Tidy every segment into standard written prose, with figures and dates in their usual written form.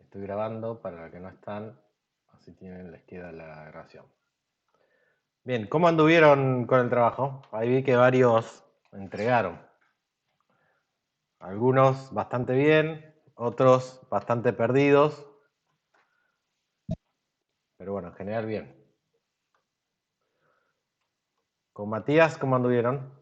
Estoy grabando para los que no están, así les queda la grabación. Bien, ¿cómo anduvieron con el trabajo? Ahí vi que varios entregaron. Algunos bastante bien, otros bastante perdidos. Pero bueno, en general bien. Con Matías, ¿cómo anduvieron?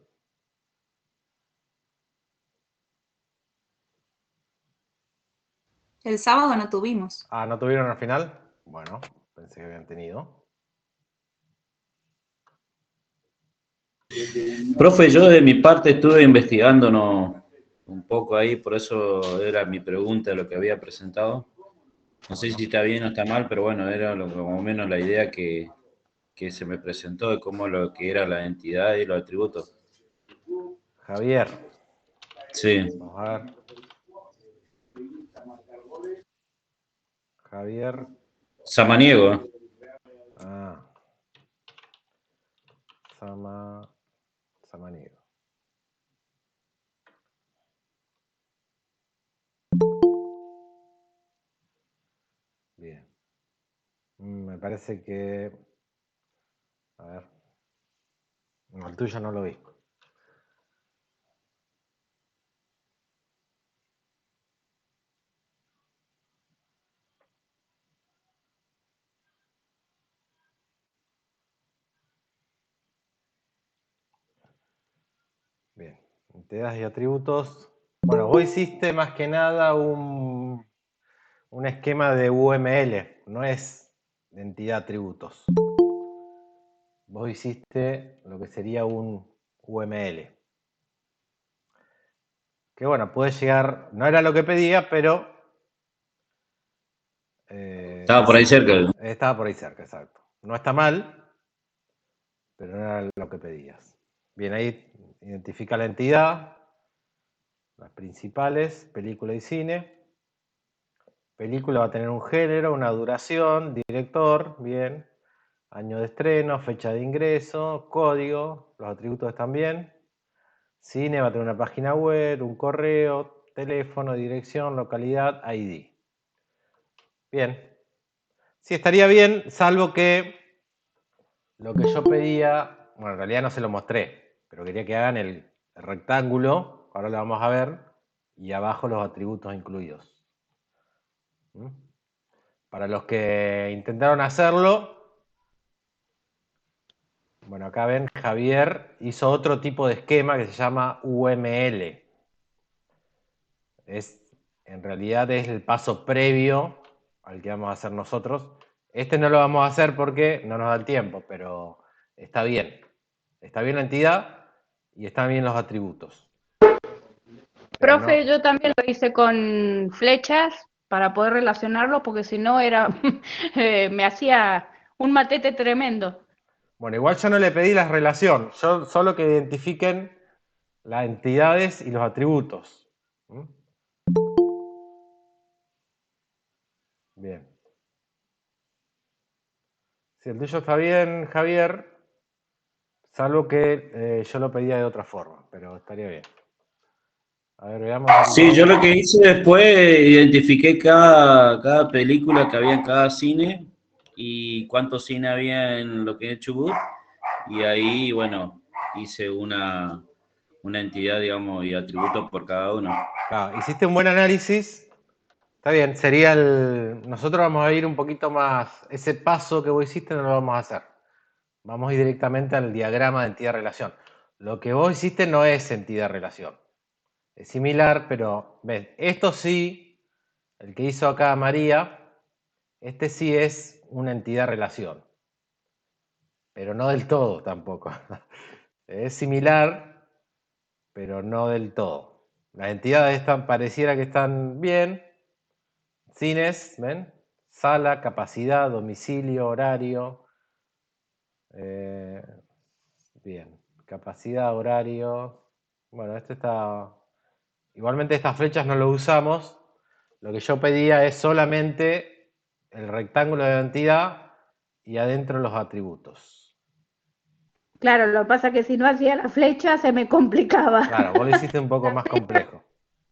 El sábado no tuvimos. Ah, ¿no tuvieron al final? Bueno, pensé que habían tenido. Profe, yo de mi parte estuve investigando un poco ahí, por eso era mi pregunta lo que había presentado. No sé Bueno, si está bien o está mal, pero bueno, era como menos la idea que se me presentó de cómo lo que era la entidad y los atributos. Javier, Sí, vamos a ver. Javier. Samaniego. Ah, Samaniego. Bien. Me parece que... A ver. No, el tuyo no lo vi. Bien. Entidades y atributos. Bueno, vos hiciste más que nada un esquema de UML, no es de entidad atributos. Vos hiciste lo que sería un UML. Que bueno, puede llegar, no era lo que pedía, pero... Estaba por ahí cerca. estaba por ahí cerca, exacto. No está mal, pero no era lo que pedías. Bien, ahí identifica la entidad, las principales, película y cine. Película va a tener un género, una duración, director, bien, año de estreno, fecha de ingreso, código, los atributos están bien. Cine va a tener una página web, un correo, teléfono, dirección, localidad, ID. Bien. Sí, estaría bien, salvo que lo que yo pedía, bueno, en realidad no se lo mostré, pero quería que hagan el rectángulo, ahora lo vamos a ver, y abajo los atributos incluidos. ¿Mm? Para los que intentaron hacerlo, bueno, acá ven, Javier hizo otro tipo de esquema que se llama UML. En realidad es el paso previo al que vamos a hacer nosotros. Este no lo vamos a hacer porque no nos da el tiempo, pero está bien. Está bien la entidad y están bien los atributos. Pero no, Profe, yo también lo hice con flechas para poder relacionarlo, porque si no era, me hacía un matete tremendo. bueno, igual yo no le pedí la relación, yo solo que identifiquen las entidades y los atributos. ¿Mm? Bien. Si el tuyo está bien, Javier, salvo que yo lo pedía de otra forma, pero estaría bien. A ver, veamos. Sí, yo lo que hice después, identifiqué cada película que había en cada cine y cuántos cine había en lo que es Chubut. Y ahí, bueno, hice una entidad, digamos, y atributos por cada uno. Claro, hiciste un buen análisis. Está bien, sería nosotros vamos a ir un poquito más... Ese paso que vos hiciste no lo vamos a hacer. Vamos a ir directamente al diagrama de entidad-relación. Lo que vos hiciste no es entidad-relación. Es similar, pero ves, esto sí, el que hizo acá María, este sí es una entidad-relación. Pero no del todo tampoco. Es similar, pero no del todo. Las entidades pareciera que están bien. Cines, ¿ven? Sala, capacidad, domicilio, horario. Bien, capacidad, horario. Bueno, este está... Igualmente estas flechas no lo usamos. Lo que yo pedía es solamente el rectángulo de la entidad y adentro los atributos. Claro, lo que pasa es que si no hacía la flecha se me complicaba. Claro, vos lo hiciste un poco más complejo.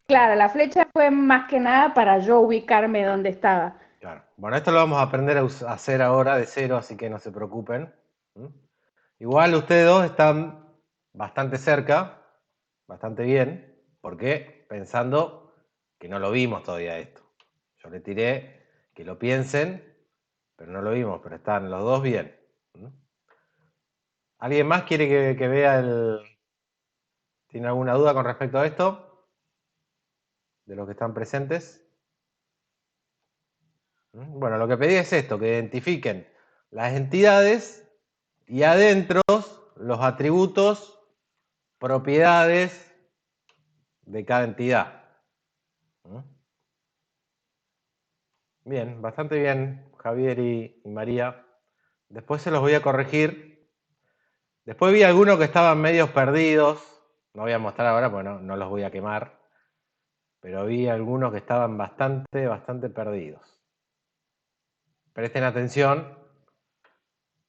Claro, la flecha fue más que nada para yo ubicarme donde estaba. Claro. Bueno, esto lo vamos a aprender a hacer ahora de cero, así que no se preocupen. ¿Mm? Igual ustedes dos están bastante cerca, bastante bien, porque pensando que no lo vimos todavía esto. Yo le tiré que lo piensen, pero no lo vimos, pero están los dos bien. ¿Mm? ¿Alguien más quiere que vea el... ¿Tiene alguna duda con respecto a esto? ¿De los que están presentes? Bueno, lo que pedí es esto, que identifiquen las entidades y adentro los atributos, propiedades de cada entidad. Bien, bastante bien, Javier y María. Después se los voy a corregir. Después vi algunos que estaban medios perdidos. No voy a mostrar ahora porque no los voy a quemar. Pero vi algunos que estaban bastante perdidos. Presten atención,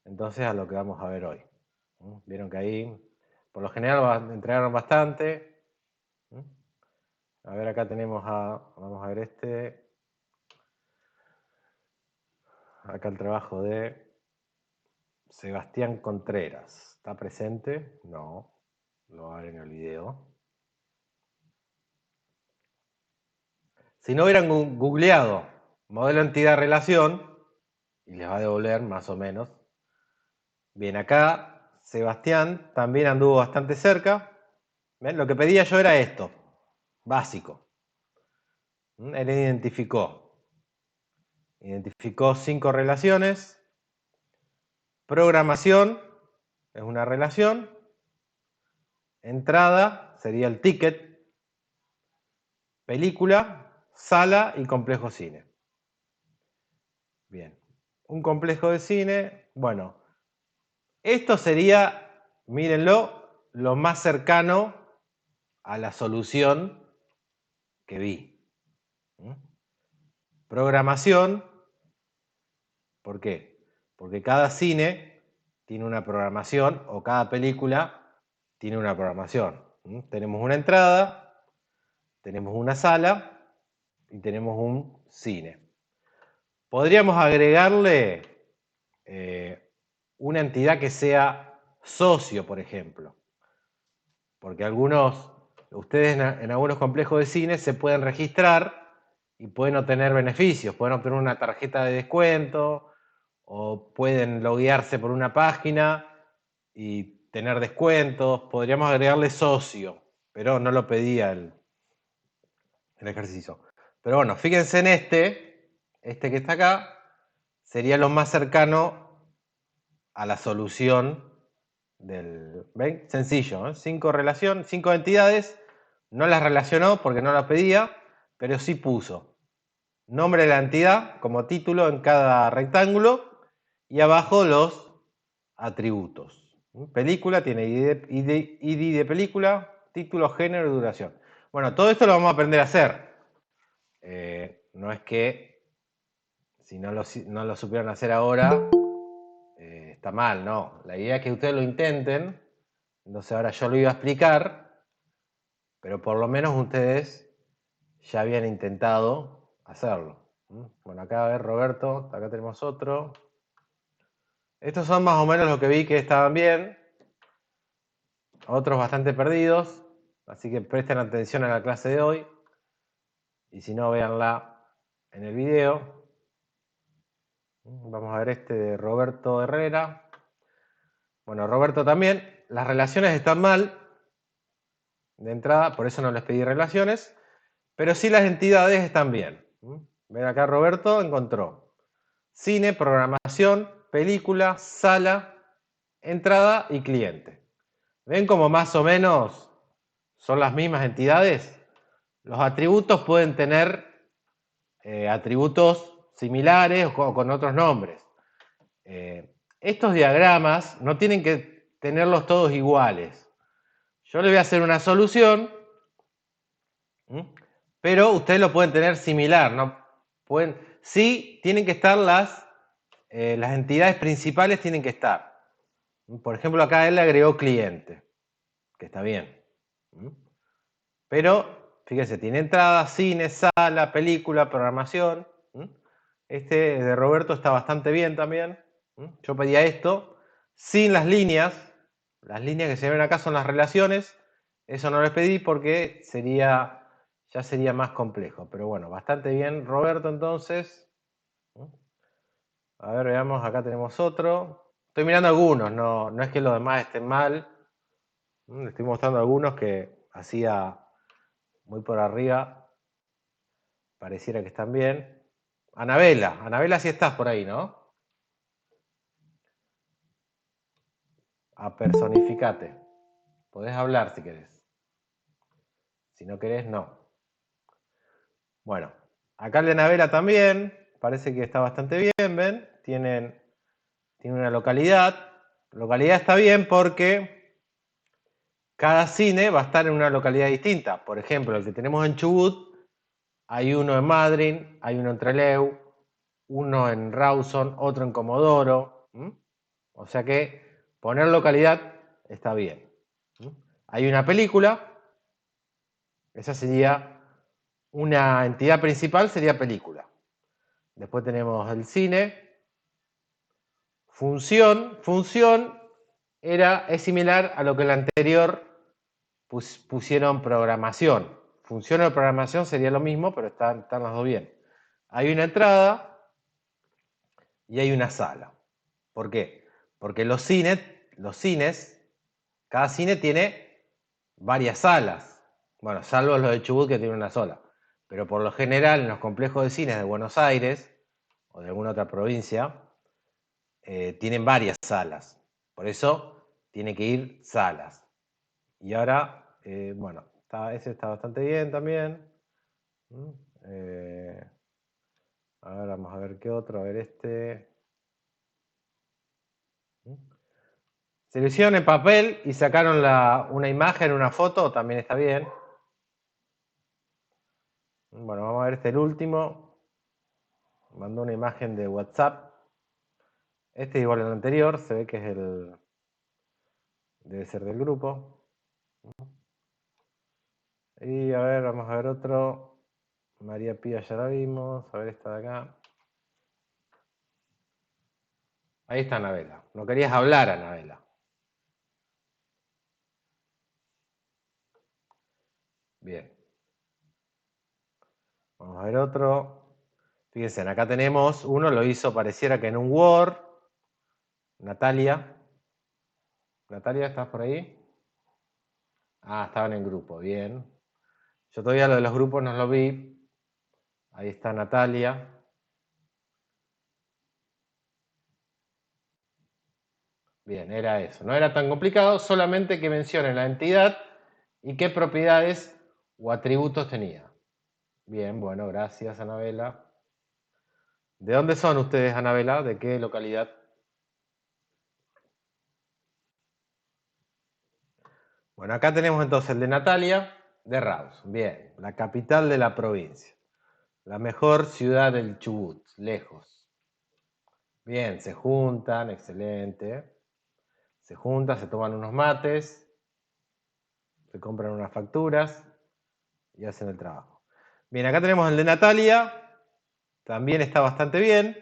entonces, a lo que vamos a ver hoy. Vieron que ahí, por lo general, entregaron bastante. A ver, acá tenemos vamos a ver acá el trabajo de Sebastián Contreras. ¿Está presente? No, lo va a ver en el video. Si no hubieran googleado modelo entidad relación, y les va a devolver más o menos. Bien, acá Sebastián también anduvo bastante cerca. ¿Ven? Lo que pedía yo era esto, básico. Él identificó 5 relaciones. Programación es una relación. Entrada sería el ticket. Película, sala y complejo cine. Bien, un complejo de cine, bueno, esto sería, mírenlo, lo más cercano a la solución que vi. Programación, ¿por qué? Porque cada cine tiene una programación o cada película tiene una programación. Tenemos una entrada, tenemos una sala y tenemos un cine. Podríamos agregarle una entidad que sea socio, por ejemplo. Porque ustedes en algunos complejos de cine se pueden registrar y pueden obtener beneficios, pueden obtener una tarjeta de descuento o pueden loguearse por una página y tener descuentos. Podríamos agregarle socio, pero no lo pedía el ejercicio. Pero bueno, fíjense en este que está acá, sería lo más cercano a la solución del... ¿Ven? Sencillo, ¿eh? 5 entidades, no las relacionó porque no las pedía, pero sí puso nombre de la entidad como título en cada rectángulo y abajo los atributos. Película tiene ID de película, título, género y duración. Bueno, todo esto lo vamos a aprender a hacer. No es que si no lo supieron hacer ahora, está mal, no. La idea es que ustedes lo intenten. Entonces ahora yo lo iba a explicar, pero por lo menos ustedes ya habían intentado hacerlo. Bueno, acá a ver, Roberto, acá tenemos otro. Estos son más o menos los que vi que estaban bien. Otros bastante perdidos. Así que presten atención a la clase de hoy. Y si no, véanla en el video. Vamos a ver este de Roberto Herrera. Bueno, Roberto también. Las relaciones están mal de entrada, por eso no les pedí relaciones. Pero sí las entidades están bien. Ven acá, Roberto encontró cine, programación, película, sala, entrada y cliente. ¿Ven cómo más o menos son las mismas entidades? Los atributos pueden tener atributos similares o con otros nombres. Estos diagramas no tienen que tenerlos todos iguales. Yo les voy a hacer una solución, pero ustedes lo pueden tener similar, ¿no? Sí, tienen que estar las entidades principales tienen que estar. Por ejemplo, acá él le agregó cliente, que está bien. Pero fíjense, tiene entrada, cine, sala, película, programación. Este de Roberto está bastante bien también. Yo pedía esto sin las líneas. Las líneas que se ven acá son las relaciones. Eso no les pedí porque ya sería más complejo. Pero bueno, bastante bien Roberto entonces. A ver, veamos, acá tenemos otro. Estoy mirando algunos, no es que los demás estén mal. Le estoy mostrando algunos que hacía muy por arriba. Pareciera que están bien. Anabela, sí estás por ahí, ¿no? Apersonificate. Podés hablar si querés. Si no querés, no. Bueno, acá el de Anabela también. Parece que está bastante bien, ¿ven? Tiene una localidad. Localidad está bien porque cada cine va a estar en una localidad distinta. Por ejemplo, el que tenemos en Chubut, hay uno en Madryn, hay uno en Trelew, uno en Rawson, otro en Comodoro. O sea que poner localidad está bien. Hay una película, esa sería una entidad principal, sería película. Después tenemos el cine. Función es similar a lo que el anterior pusieron programación. Función o programación sería lo mismo, pero están las dos bien. Hay una entrada y hay una sala. ¿Por qué? Porque los cines, cada cine tiene varias salas. Bueno, salvo los de Chubut que tienen una sola. Pero por lo general en los complejos de cines de Buenos Aires o de alguna otra provincia, tienen varias salas. Por eso tiene que ir salas. Y ahora, bueno, ese está bastante bien también. Ahora vamos a ver qué otro. A ver este. Se lo hicieron en papel y sacaron una imagen, una foto, también está bien. Bueno, vamos a ver el último. Mandó una imagen de WhatsApp. Este es igual al anterior, se ve que es debe ser del grupo. Y a ver, vamos a ver otro. María Pía ya la vimos. A ver esta de acá. Ahí está Anabela. No querías hablar, Anabela. Bien. Vamos a ver otro. Fíjense, acá tenemos uno, lo hizo pareciera que en un Word. Natalia. Natalia, ¿estás por ahí? Ah, estaba en el grupo, bien. Yo todavía lo de los grupos no lo vi. Ahí está Natalia. Bien, era eso. No era tan complicado, solamente que mencione la entidad y qué propiedades o atributos tenía. Bien, bueno, gracias, Anabela. ¿De dónde son ustedes, Anabela? ¿De qué localidad? Bueno, acá tenemos entonces el de Natalia, de Rawson. Bien, la capital de la provincia. La mejor ciudad del Chubut, lejos. Bien, se juntan, excelente. Se juntan, se toman unos mates, se compran unas facturas y hacen el trabajo. Bien, acá tenemos el de Natalia, también está bastante bien.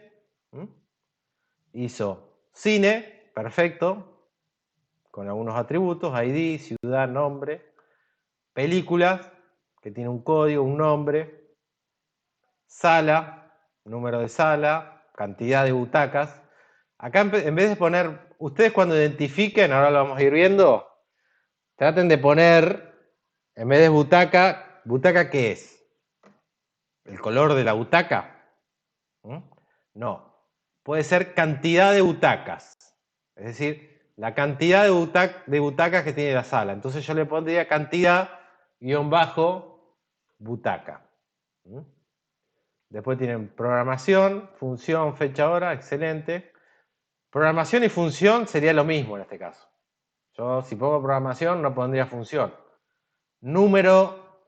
Hizo cine, perfecto, con algunos atributos, ID, ciudad, nombre. Películas, que tiene un código, un nombre. Sala, número de sala, cantidad de butacas. Acá en vez de poner, ustedes cuando identifiquen, ahora lo vamos a ir viendo, traten de poner, en vez de butaca, ¿butaca qué es? ¿El color de la butaca? No, puede ser cantidad de butacas. Es decir, la cantidad de butacas que tiene la sala. Entonces yo le pondría cantidad _ butaca. Después tienen programación, función, fecha, hora, excelente. Programación y función sería lo mismo en este caso. Yo si pongo programación no pondría función. Número,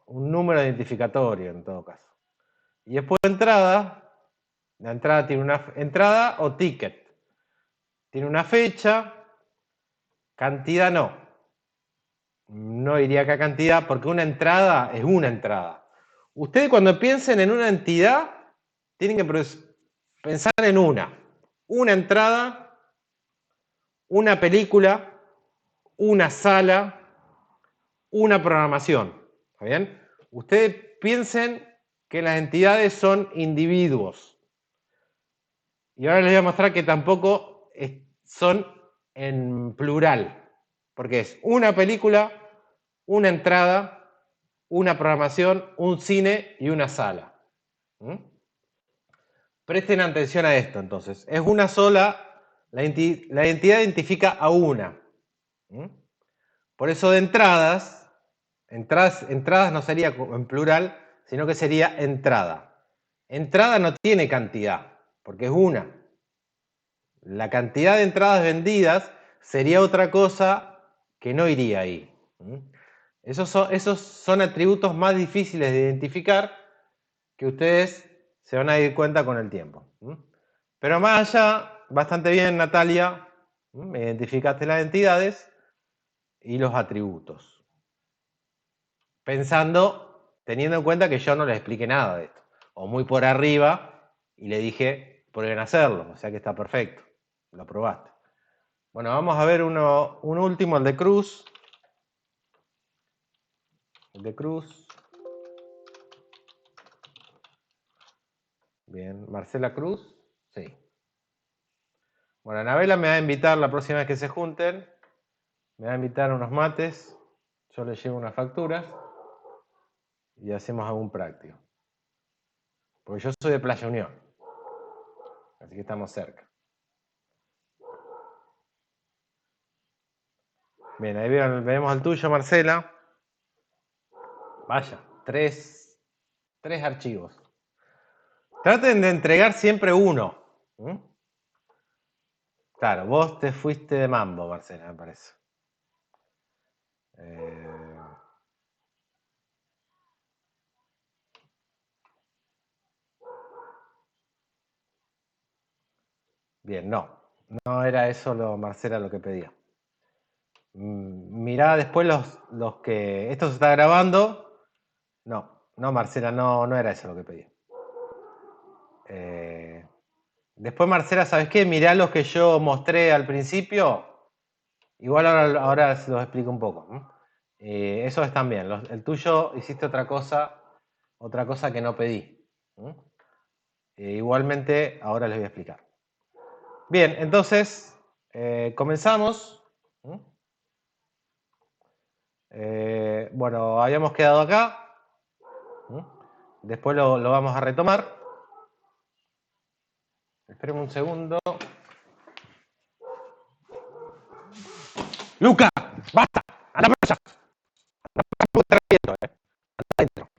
un número identificatorio en todo caso. Y después entrada, la entrada tiene una entrada o ticket. Tiene una fecha, cantidad no. no iría acá cantidad, porque una entrada es una entrada. Ustedes cuando piensen en una entidad, tienen que pensar en una entrada, una película, una sala, una programación. ¿Está bien? Ustedes piensen que las entidades son individuos. Y ahora les voy a mostrar que tampoco son en plural, porque es una película, una entrada, una programación, un cine y una sala. Presten atención a esto, entonces. Es una sola, la entidad identifica a una. Por eso de entradas no sería en plural, sino que sería entrada. Entrada no tiene cantidad, porque es una. La cantidad de entradas vendidas sería otra cosa que no iría ahí. Esos son atributos más difíciles de identificar que ustedes se van a dar cuenta con el tiempo. Pero más allá, bastante bien, Natalia, me identificaste las entidades y los atributos. Teniendo en cuenta que yo no les expliqué nada de esto, o muy por arriba, y le dije, prueben a hacerlo, o sea que está perfecto, lo probaste. Bueno, vamos a ver un último, el de Cruz. El de Cruz. Bien, Marcela Cruz, sí. Bueno, Anabela me va a invitar la próxima vez que se junten, me va a invitar a unos mates, yo le llevo unas facturas y hacemos algún práctico. Porque yo soy de Playa Unión, así que estamos cerca. Bien, ahí vemos el tuyo, Marcela. Vaya, tres archivos. Traten de entregar siempre uno. Claro, vos te fuiste de mambo, Marcela, me parece. Bien, no era eso, Marcela, lo que pedía. Mirá después los que... Esto se está grabando. No, Marcela, no era eso lo que pedía. Después, Marcela, ¿sabes qué? Mirá los que yo mostré al principio. Igual ahora los explico un poco. Esos están bien. El tuyo hiciste otra cosa que no pedí. Igualmente, ahora les voy a explicar. Bien, entonces, comenzamos. Bueno, habíamos quedado acá. Después lo vamos a retomar. Espérenme un segundo. ¡Luca! ¡Basta! ¡Anda para allá! ¡Anda adentro!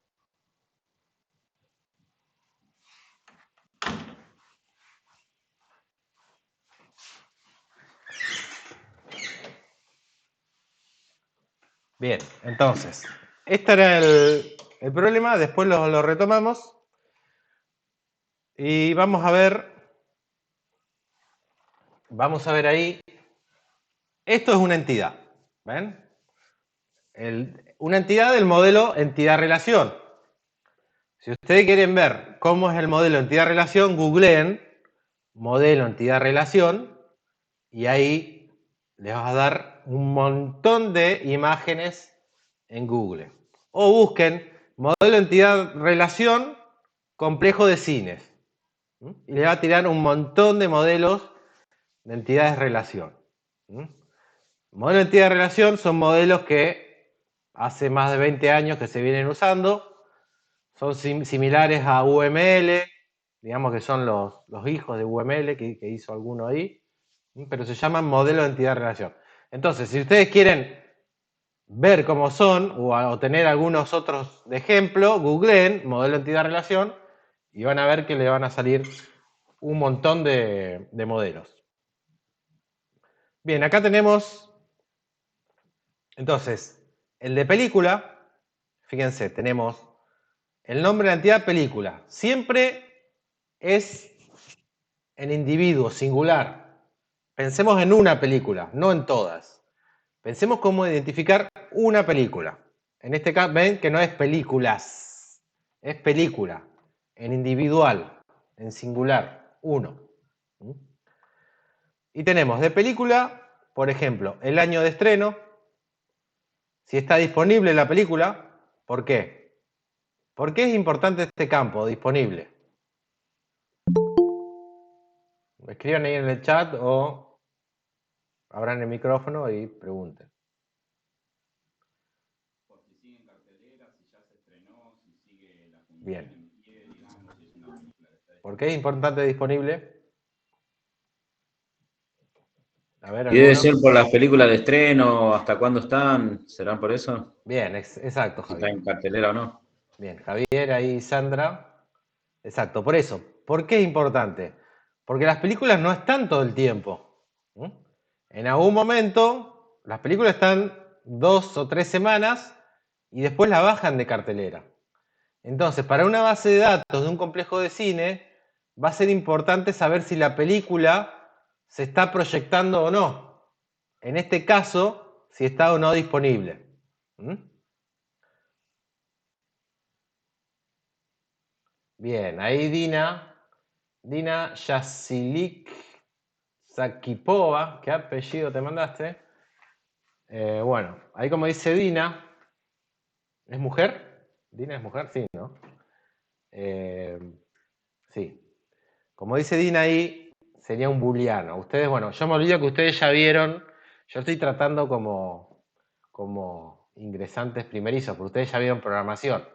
Bien, entonces, este era el problema, después lo retomamos y vamos a ver ahí, esto es una entidad, ¿ven? Una entidad del modelo entidad-relación. Si ustedes quieren ver cómo es el modelo entidad-relación, googleen modelo entidad-relación y ahí les va a dar un montón de imágenes en Google. O busquen modelo entidad-relación complejo de cines. Y les va a tirar un montón de modelos de entidades-relación. Modelo de entidad-relación son modelos que hace más de 20 años que se vienen usando. Son similares a UML, digamos que son los hijos de UML que hizo alguno ahí. Pero se llaman modelo de entidad-relación. Entonces, si ustedes quieren ver cómo son o tener algunos otros de ejemplo, googleen modelo de entidad-relación y van a ver que le van a salir un montón de modelos. Bien, acá tenemos, entonces, el de película. Fíjense, tenemos el nombre de la entidad película. Siempre es en individuo, singular. Pensemos en una película, no en todas. Pensemos cómo identificar una película. En este caso, ven que no es películas, es película, en individual, en singular, uno. Y tenemos de película, por ejemplo, el año de estreno, si está disponible la película, ¿por qué? ¿Por qué es importante este campo, disponible? Escriban ahí en el chat o abran el micrófono y pregunten. Porque sigue en cartelera, si ya se estrenó, si sigue la función Bien. en pie, digamos, si es una película que está ¿Por qué es importante disponible? A ver, Y debe ¿alguno? ser por las películas de estreno, hasta cuándo están, ¿serán por eso? Bien, exacto, Si está Javier. en cartelera o no. Bien, Javier, ahí Sandra. Exacto, por eso. ¿Por qué es importante? Porque las películas no están todo el tiempo. En algún momento, las películas están 2 o 3 semanas y después la bajan de cartelera. Entonces, para una base de datos de un complejo de cine, va a ser importante saber si la película se está proyectando o no. En este caso, si está o no disponible. Bien, ahí Dina Yasilik Zakipova, ¿qué apellido te mandaste? Bueno, ahí como dice Dina, ¿es mujer? ¿Dina es mujer? Sí, ¿no? Sí. Como dice Dina ahí, sería un booleano. Ustedes, bueno, yo me olvido que ustedes ya vieron, yo estoy tratando como ingresantes primerizos, pero ustedes ya vieron programación.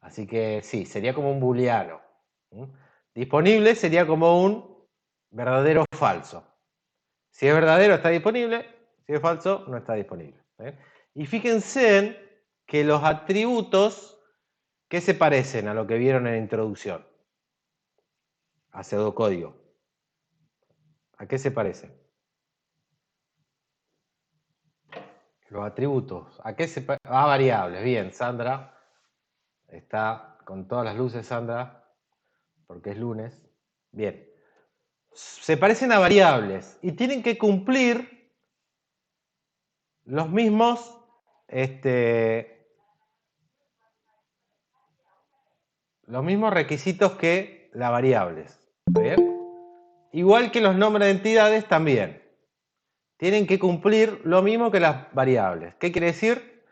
Así que sí, sería como un booleano. Disponible sería como un verdadero o falso. Si es verdadero está disponible, si es falso no está disponible. Y fíjense que los atributos, ¿qué se parecen a lo que vieron en la introducción? A pseudocódigo. ¿A qué se parecen? Los atributos. ¿A qué se parecen? A variables. Bien, Sandra. Está con todas las luces, Sandra, porque es lunes. Bien. Se parecen a variables y tienen que cumplir los mismos requisitos que las variables. ¿Está bien? Igual que los nombres de entidades también. Tienen que cumplir lo mismo que las variables. ¿Qué quiere decir?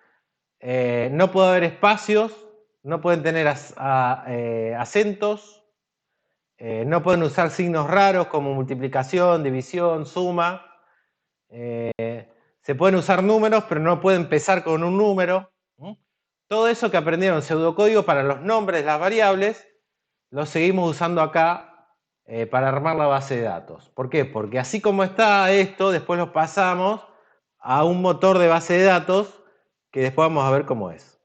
No puede haber espacios, no pueden tener acentos, no pueden usar signos raros como multiplicación, división, suma. Se pueden usar números, pero no pueden empezar con un número. Todo eso que aprendieron en pseudocódigo para los nombres de las variables, lo seguimos usando acá para armar la base de datos. ¿Por qué? Porque así como está esto, después lo pasamos a un motor de base de datos que después vamos a ver cómo es.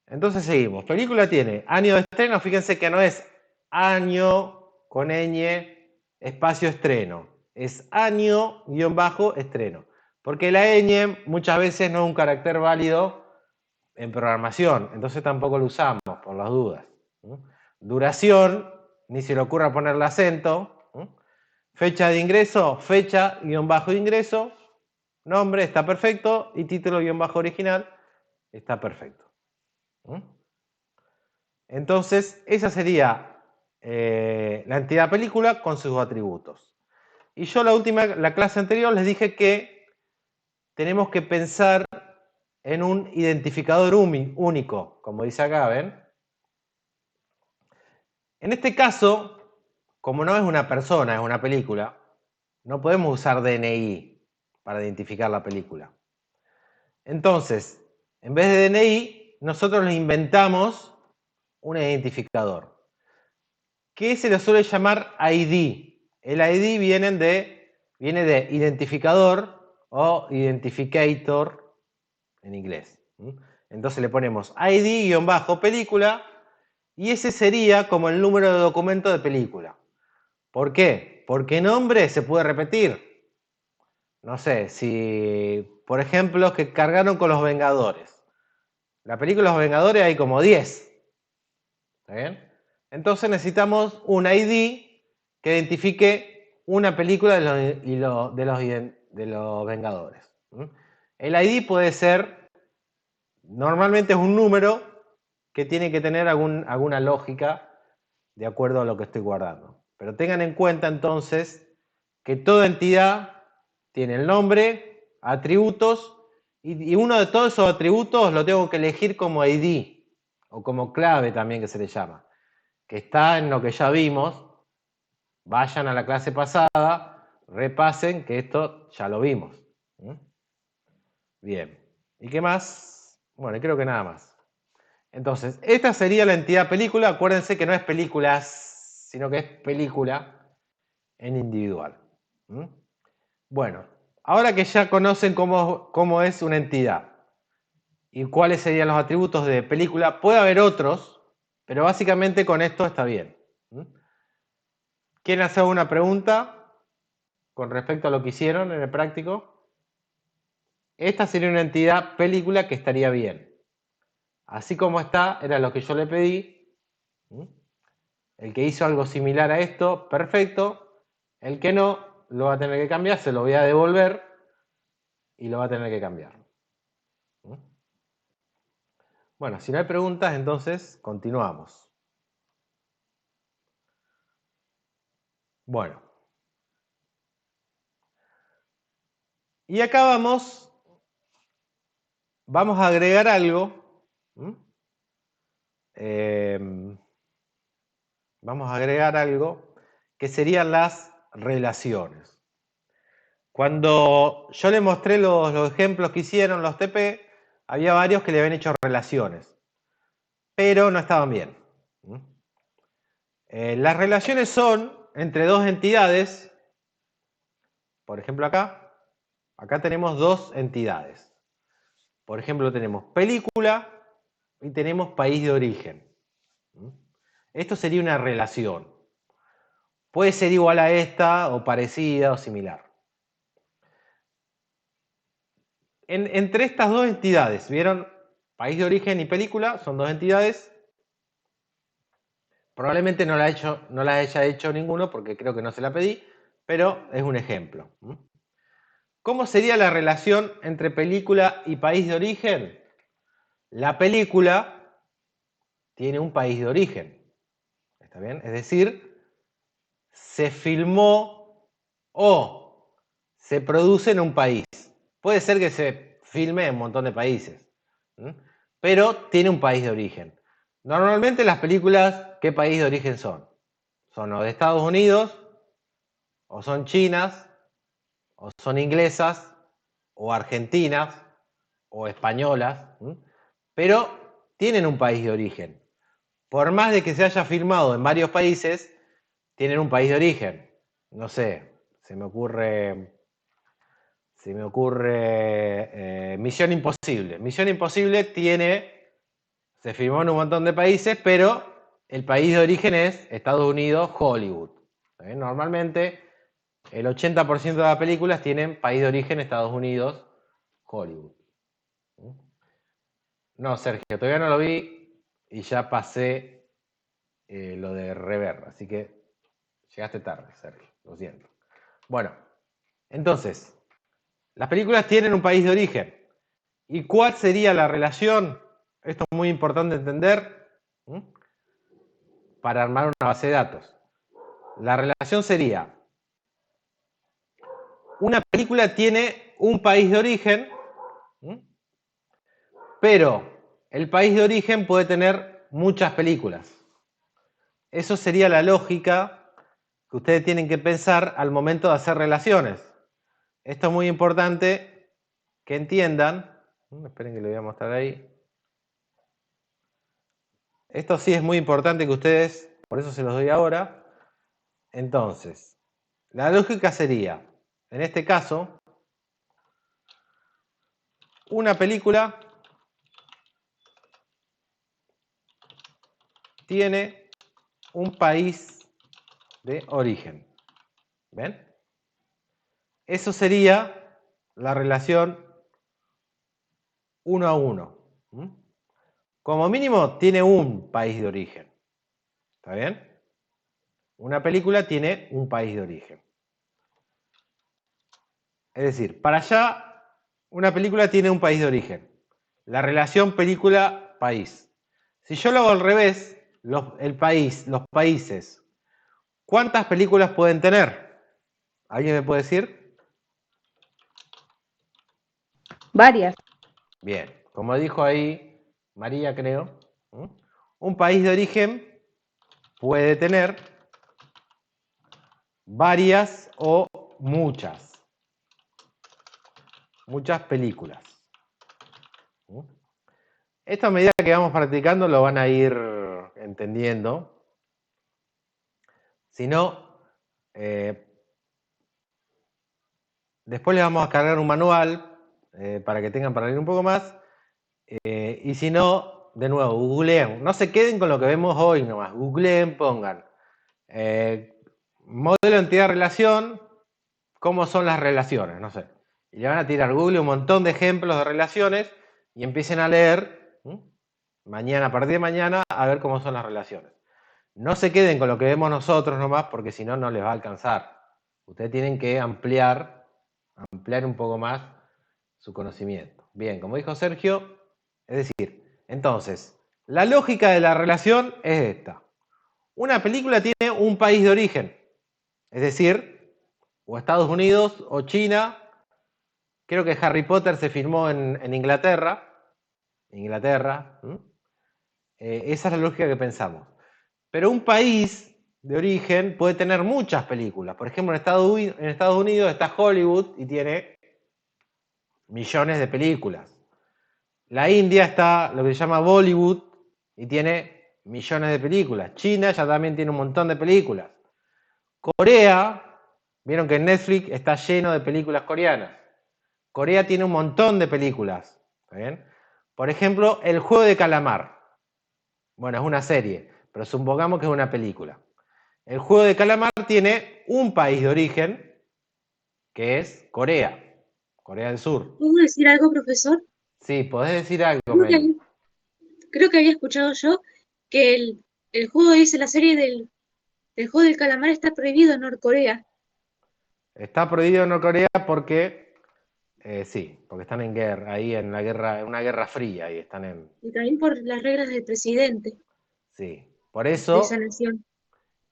Entonces seguimos. Película tiene año de estreno, fíjense que no es año con ñ, espacio estreno. Es año-estreno. Porque la ñ muchas veces no es un carácter válido en programación, entonces tampoco lo usamos por las dudas. Duración, ni se le ocurra ponerle acento. Fecha de ingreso, fecha-ingreso. Nombre está perfecto y título-original está perfecto. Entonces, esa sería la entidad película con sus atributos. Y yo la clase anterior les dije que tenemos que pensar en un identificador único, como dice acá, ¿ven? En este caso, como no es una persona, es una película, no podemos usar DNI para identificar la película. Entonces, en vez de DNI, nosotros le inventamos un identificador, que se le suele llamar ID. El ID viene de identificador o identificator en inglés. Entonces le ponemos ID-película y ese sería como el número de documento de película. ¿Por qué? Porque nombre se puede repetir. No sé, si por ejemplo que cargaron con Los Vengadores. La película Los Vengadores hay como 10. ¿Está bien? Entonces necesitamos un ID que identifique una película de los Vengadores. ¿Mm? El ID puede ser, normalmente es un número que tiene que tener alguna lógica de acuerdo a lo que estoy guardando. Pero tengan en cuenta entonces que toda entidad tiene el nombre, atributos, y uno de todos esos atributos lo tengo que elegir como ID, o como clave también que se le llama, que está en lo que ya vimos. Vayan a la clase pasada, repasen que esto ya lo vimos. Bien. ¿Y qué más? Bueno, creo que nada más. Entonces, esta sería la entidad película. Acuérdense que no es películas, sino que es película en individual. Bueno, ahora que ya conocen cómo es una entidad y cuáles serían los atributos de película, puede haber otros, pero básicamente con esto está bien. ¿Quieren hacer una pregunta con respecto a lo que hicieron en el práctico? Esta sería una entidad película que estaría bien. Así como está, era lo que yo le pedí. El que hizo algo similar a esto, perfecto. El que no, lo va a tener que cambiar, se lo voy a devolver y lo va a tener que cambiar. Bueno, si no hay preguntas, entonces continuamos. Bueno. Y acá vamos a agregar algo. Vamos a agregar algo que serían las relaciones. Cuando yo les mostré los ejemplos que hicieron los TP, había varios que le habían hecho relaciones, pero no estaban bien. Las relaciones son entre dos entidades. Por ejemplo, acá tenemos dos entidades. Por ejemplo, tenemos película y tenemos país de origen. Esto sería una relación. Puede ser igual a esta, o parecida, o similar. Entre estas dos entidades, ¿vieron? País de origen y película son dos entidades. Probablemente no la haya hecho ninguno porque creo que no se la pedí, pero es un ejemplo. ¿Cómo sería la relación entre película y país de origen? La película tiene un país de origen. ¿Está bien? Es decir, se filmó o se produce en un país. Puede ser que se filme en un montón de países, pero tiene un país de origen. Normalmente las películas, ¿qué país de origen son? Son o de Estados Unidos, o son chinas, o son inglesas, o argentinas, o españolas, pero tienen un país de origen. Por más de que se haya filmado en varios países, tienen un país de origen. No sé, se me ocurre Misión Imposible. Misión Imposible se filmó en un montón de países, pero el país de origen es Estados Unidos, Hollywood. Normalmente el 80% de las películas tienen país de origen Estados Unidos, Hollywood. No, Sergio, todavía no lo vi y ya pasé lo de rever, así que llegaste tarde, Sergio, lo siento. Bueno, entonces, las películas tienen un país de origen. ¿Y cuál sería la relación? Esto es muy importante entender para armar una base de datos. La relación sería, una película tiene un país de origen, pero el país de origen puede tener muchas películas. Eso sería la lógica que ustedes tienen que pensar al momento de hacer relaciones. Esto es muy importante que entiendan. Esperen que lo voy a mostrar ahí. Esto sí es muy importante que ustedes, por eso se los doy ahora. Entonces, la lógica sería, en este caso, una película tiene un país de origen. ¿Ven? Eso sería la relación 1 a 1. Como mínimo tiene un país de origen. ¿Está bien? Una película tiene un país de origen. Es decir, para allá Una película tiene un país de origen. La relación película-país. Si yo lo hago al revés, los países, ¿cuántas películas pueden tener? ¿Alguien me puede decir? Varias. Bien, como dijo ahí María, creo, un país de origen puede tener varias o muchas películas. Esto a medida que vamos practicando lo van a ir entendiendo. Si no, después les vamos a cargar un manual para que tengan para leer un poco más. Y si no, de nuevo, googleen. No se queden con lo que vemos hoy nomás. Googleen, pongan modelo entidad-relación, cómo son las relaciones, no sé. Y le van a tirar Google un montón de ejemplos de relaciones y empiecen a leer mañana, a partir de mañana, a ver cómo son las relaciones. No se queden con lo que vemos nosotros nomás, porque si no, no les va a alcanzar. Ustedes tienen que ampliar un poco más su conocimiento. Bien, como dijo Sergio, es decir, entonces, la lógica de la relación es esta. Una película tiene un país de origen, es decir, o Estados Unidos o China. Creo que Harry Potter se filmó en Inglaterra. Esa es la lógica que pensamos. Pero un país de origen puede tener muchas películas. Por ejemplo, en Estados Unidos está Hollywood y tiene millones de películas. La India está lo que se llama Bollywood y tiene millones de películas. China ya también tiene un montón de películas. Corea, vieron que Netflix está lleno de películas coreanas. Corea tiene un montón de películas. ¿Está bien? Por ejemplo, El juego de calamar. Bueno, es una serie, pero supongamos que es una película. El juego de calamar tiene un país de origen, que es Corea, Corea del Sur. ¿Puedo decir algo, profesor? Sí, podés decir algo, Creo que, Meli. creo que había escuchado yo que el juego la serie del juego del calamar está prohibido en Norcorea. Está prohibido en Corea porque, sí, porque están en guerra, ahí en una guerra fría, ahí están en, Y también por las reglas del presidente sí. Por de esa eso, nación.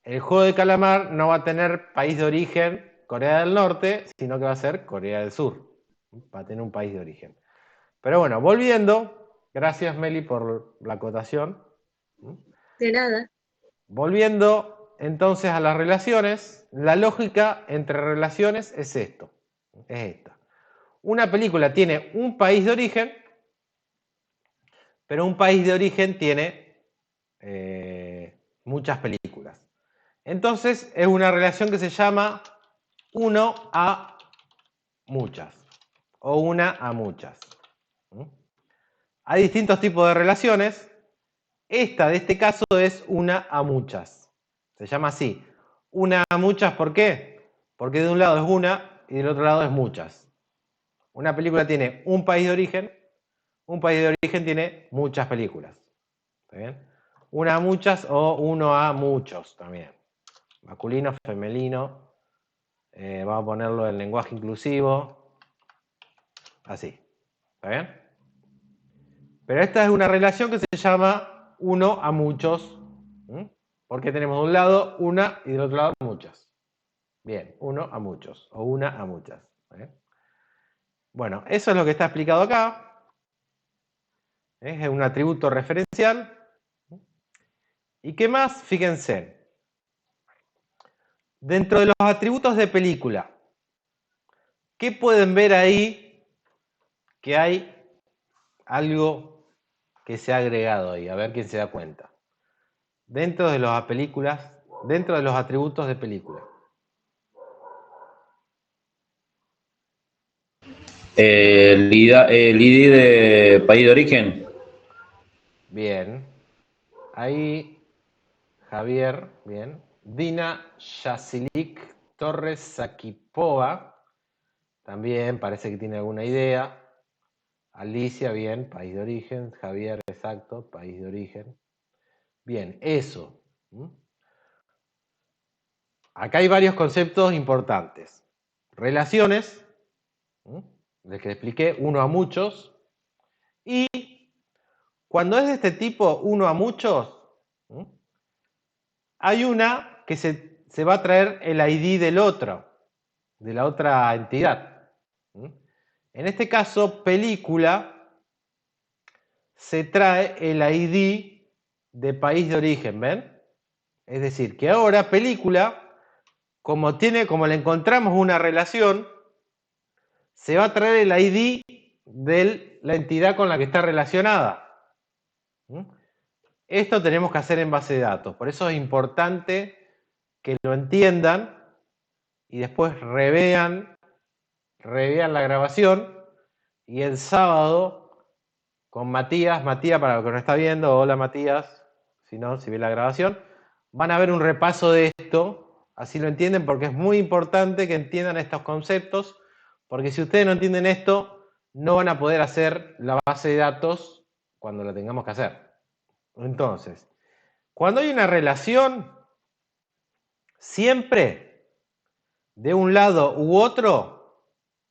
el juego de calamar no va a tener país de origen Corea del Norte, sino que va a ser Corea del Sur. Va a tener un país de origen. Pero bueno, volviendo, gracias Meli por la acotación. De nada. Volviendo entonces a las relaciones, la lógica entre relaciones es esto, es esta. Una película tiene un país de origen, pero un país de origen tiene muchas películas. Entonces es una relación que se llama uno a muchas o una a muchas. Hay distintos tipos de relaciones. Esta de este caso es una a muchas. Se llama así. Una a muchas, ¿por qué? Porque de un lado es una y del otro lado es muchas. Una película tiene un país de origen tiene muchas películas. ¿Está bien? Una a muchas o uno a muchos también. Masculino, femenino. Vamos a ponerlo en lenguaje inclusivo. Así. ¿Está bien? Pero esta es una relación que se llama uno a muchos. Porque tenemos de un lado una y del otro lado muchas. Bien, uno a muchos o una a muchas. Bueno, eso es lo que está explicado acá. Es un atributo referencial. ¿Y qué más? Fíjense. Dentro de los atributos de película, ¿qué pueden ver ahí que hay algo que se ha agregado ahí? A ver quién se da cuenta. Dentro de las películas, dentro de los atributos de película. El ID de país de origen. Bien. Ahí, Javier, bien. Dina Yasilik Torres Sakipova, también parece que tiene alguna idea. Alicia, bien, país de origen. Javier, exacto, país de origen. Bien, eso. Acá hay varios conceptos importantes. Relaciones. el que expliqué, uno a muchos. Y cuando es de este tipo, uno a muchos, hay una que se va a traer el ID del otro, de la otra entidad. En este caso, película se trae el ID de país de origen, ¿ven? Es decir, que ahora película, como le encontramos una relación, se va a traer el ID de la entidad con la que está relacionada. Esto tenemos que hacer en base de datos, por eso es importante que lo entiendan y después revean la grabación, y el sábado con Matías, para el que no está viendo, hola Matías, si ve la grabación, van a ver un repaso de esto, así lo entienden, porque es muy importante que entiendan estos conceptos, porque si ustedes no entienden esto, no van a poder hacer la base de datos cuando la tengamos que hacer. Entonces, cuando hay una relación, siempre de un lado u otro,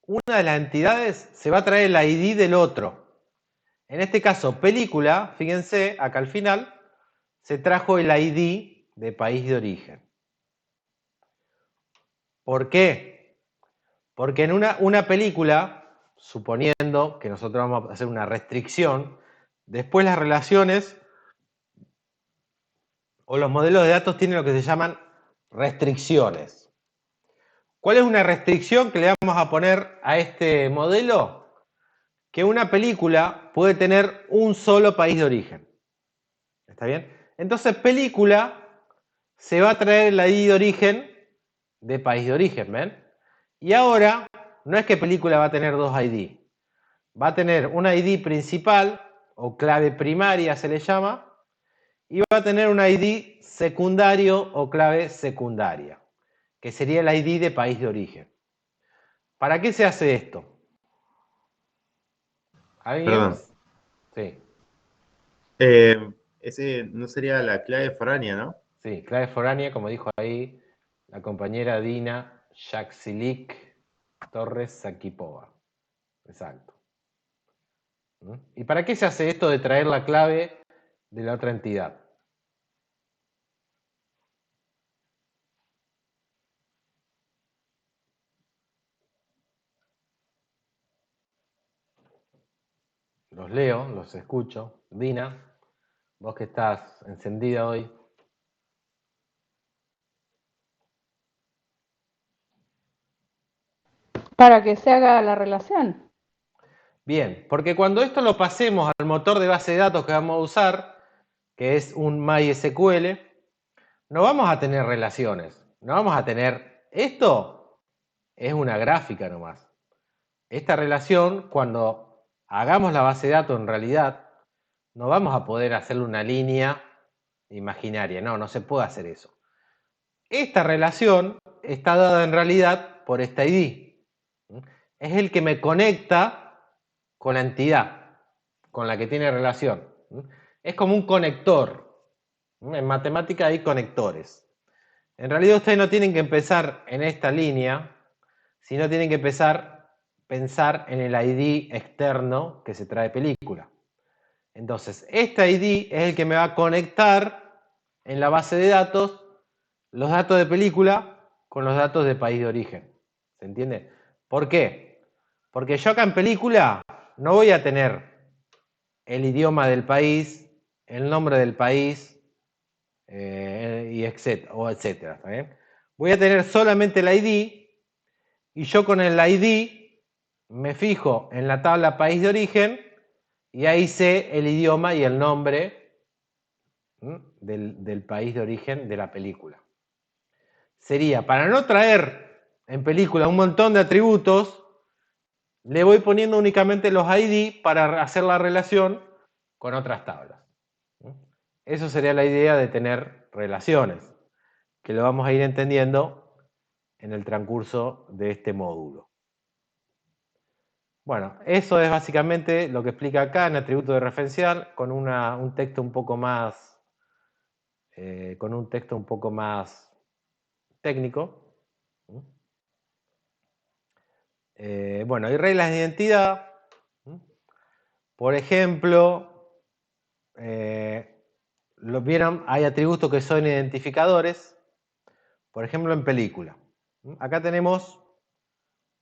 una de las entidades se va a traer el ID del otro. En este caso, película, fíjense, acá al final, se trajo el ID de país de origen. ¿Por qué? Porque en una película, suponiendo que nosotros vamos a hacer una restricción, después las relaciones o los modelos de datos tienen lo que se llaman restricciones. ¿Cuál es una restricción que le vamos a poner a este modelo? Que una película puede tener un solo país de origen. ¿Está bien? Entonces, película se va a traer el ID de origen de país de origen, ¿ven? Y ahora, no es que película va a tener dos ID. Va a tener un ID principal, o clave primaria se le llama, y va a tener un ID secundario o clave secundaria, que sería el ID de país de origen. ¿Para qué se hace esto? ¿Alguien? Perdón. Sí. Ese no sería la clave foránea, ¿no? Sí, clave foránea, como dijo ahí la compañera Dina Jaksilik Torres Sakipova. Exacto. ¿Y para qué se hace esto de traer la clave de la otra entidad? Los leo, los escucho. Dina, vos que estás encendida hoy. Para que se haga la relación. Bien, porque cuando esto lo pasemos al motor de base de datos que vamos a usar, que es un MySQL, no vamos a tener relaciones, no vamos a tener... Esto es una gráfica nomás. Esta relación, cuando hagamos la base de datos en realidad, no vamos a poder hacerle una línea imaginaria, no se puede hacer eso. Esta relación está dada en realidad por este ID. Es el que me conecta con la entidad con la que tiene relación. Es como un conector. En matemática hay conectores. En realidad ustedes no tienen que empezar en esta línea, sino tienen que pensar en el ID externo que se trae película. Entonces, este ID es el que me va a conectar en la base de datos los datos de película con los datos de país de origen. ¿Se entiende? ¿Por qué? Porque yo acá en película no voy a tener el idioma del país, el nombre del país, y etcétera. ¿Está bien? Voy a tener solamente el ID, y yo con el ID me fijo en la tabla país de origen y ahí sé el idioma y el nombre del país de origen de la película. Sería, para no traer en película un montón de atributos, le voy poniendo únicamente los ID para hacer la relación con otras tablas. Eso sería la idea de tener relaciones, que lo vamos a ir entendiendo en el transcurso de este módulo. Bueno, eso es básicamente lo que explica acá en atributo de referencial, con un texto un poco más técnico. Bueno, hay reglas de identidad. Por ejemplo, ¿lo vieron? Hay atributos que son identificadores. Por ejemplo, en película. Acá tenemos,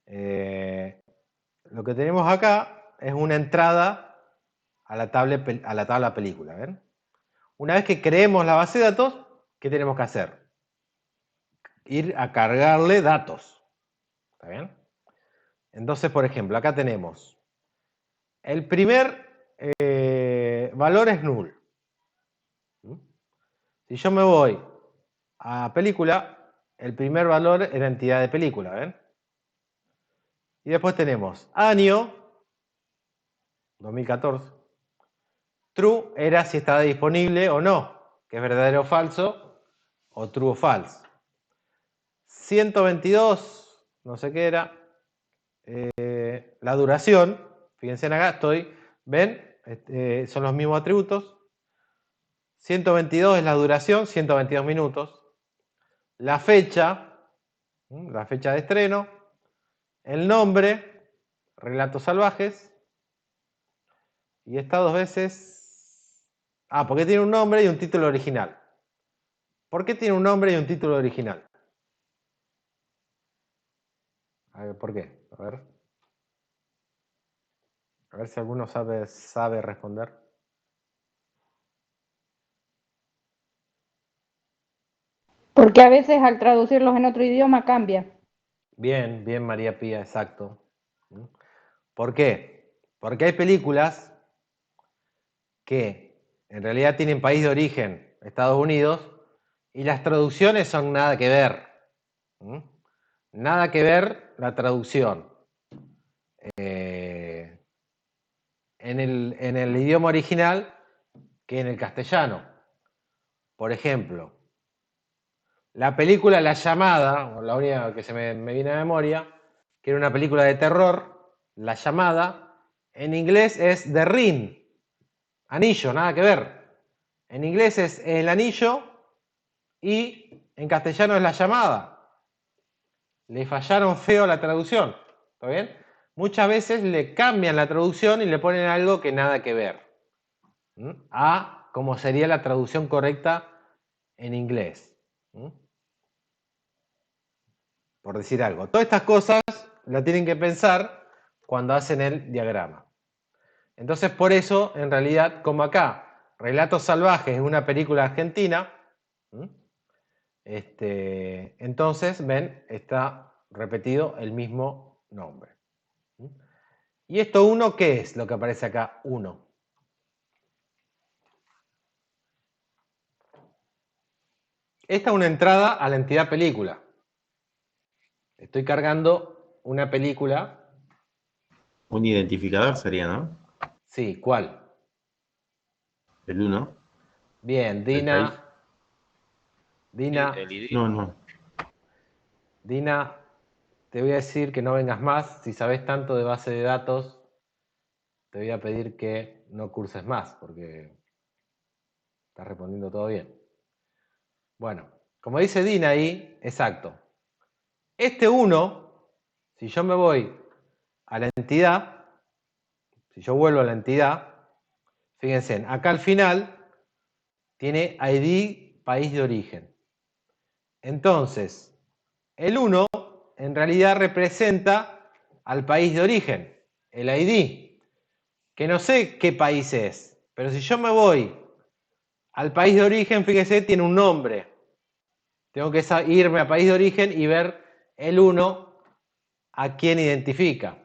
lo que tenemos acá es una entrada a la tabla película. ¿Ven? Una vez que creemos la base de datos, ¿qué tenemos que hacer? Ir a cargarle datos. ¿Está bien? Entonces, por ejemplo, acá tenemos el primer valor es null. Si yo me voy a película, el primer valor es la entidad de película, ¿ven? Y después tenemos año, 2014. True era si estaba disponible o no, que es verdadero o falso, o true o false. 122, no sé qué era. La duración, fíjense acá, ¿ven? Son los mismos atributos. 122 es la duración, 122 minutos. La fecha de estreno. El nombre, Relatos Salvajes. Y está 2 veces. Porque tiene un nombre y un título original. ¿Por qué tiene un nombre y un título original? A ver, ¿por qué? A ver si alguno sabe responder. Porque a veces al traducirlos en otro idioma cambia. Bien, bien, María Pía, exacto. ¿Por qué? Porque hay películas que en realidad tienen país de origen, Estados Unidos, y las traducciones son nada que ver. Nada que ver la traducción. En el idioma original que en el castellano. Por ejemplo, la película La Llamada, la única que se me viene a memoria, que era una película de terror, La Llamada, en inglés es The Ring, anillo, nada que ver. En inglés es El Anillo y en castellano es La Llamada. Le fallaron feo la traducción, ¿está bien? Muchas veces le cambian la traducción y le ponen algo que nada que ver a como sería la traducción correcta en inglés. Por decir algo. Todas estas cosas las tienen que pensar cuando hacen el diagrama. Entonces, por eso, en realidad, como acá, Relatos Salvajes es una película argentina, entonces, ven, está repetido el mismo nombre. ¿Y esto 1 qué es lo que aparece acá? 1. Esta es una entrada a la entidad película. Estoy cargando una película. Un identificador sería, ¿no? Sí, ¿cuál? El 1. Bien, El país. Dina, El idioma. No. Dina, te voy a decir que no vengas más. Si sabes tanto de base de datos, te voy a pedir que no curses más, porque estás respondiendo todo bien. Bueno, como dice Dina ahí, exacto. Este 1, si yo me voy a la entidad, si yo vuelvo a la entidad, fíjense, acá al final tiene ID, país de origen. Entonces, el 1 en realidad representa al país de origen, el ID, que no sé qué país es, pero si yo me voy al país de origen, fíjese, tiene un nombre. Tengo que irme al país de origen y ver el 1 a quién identifica.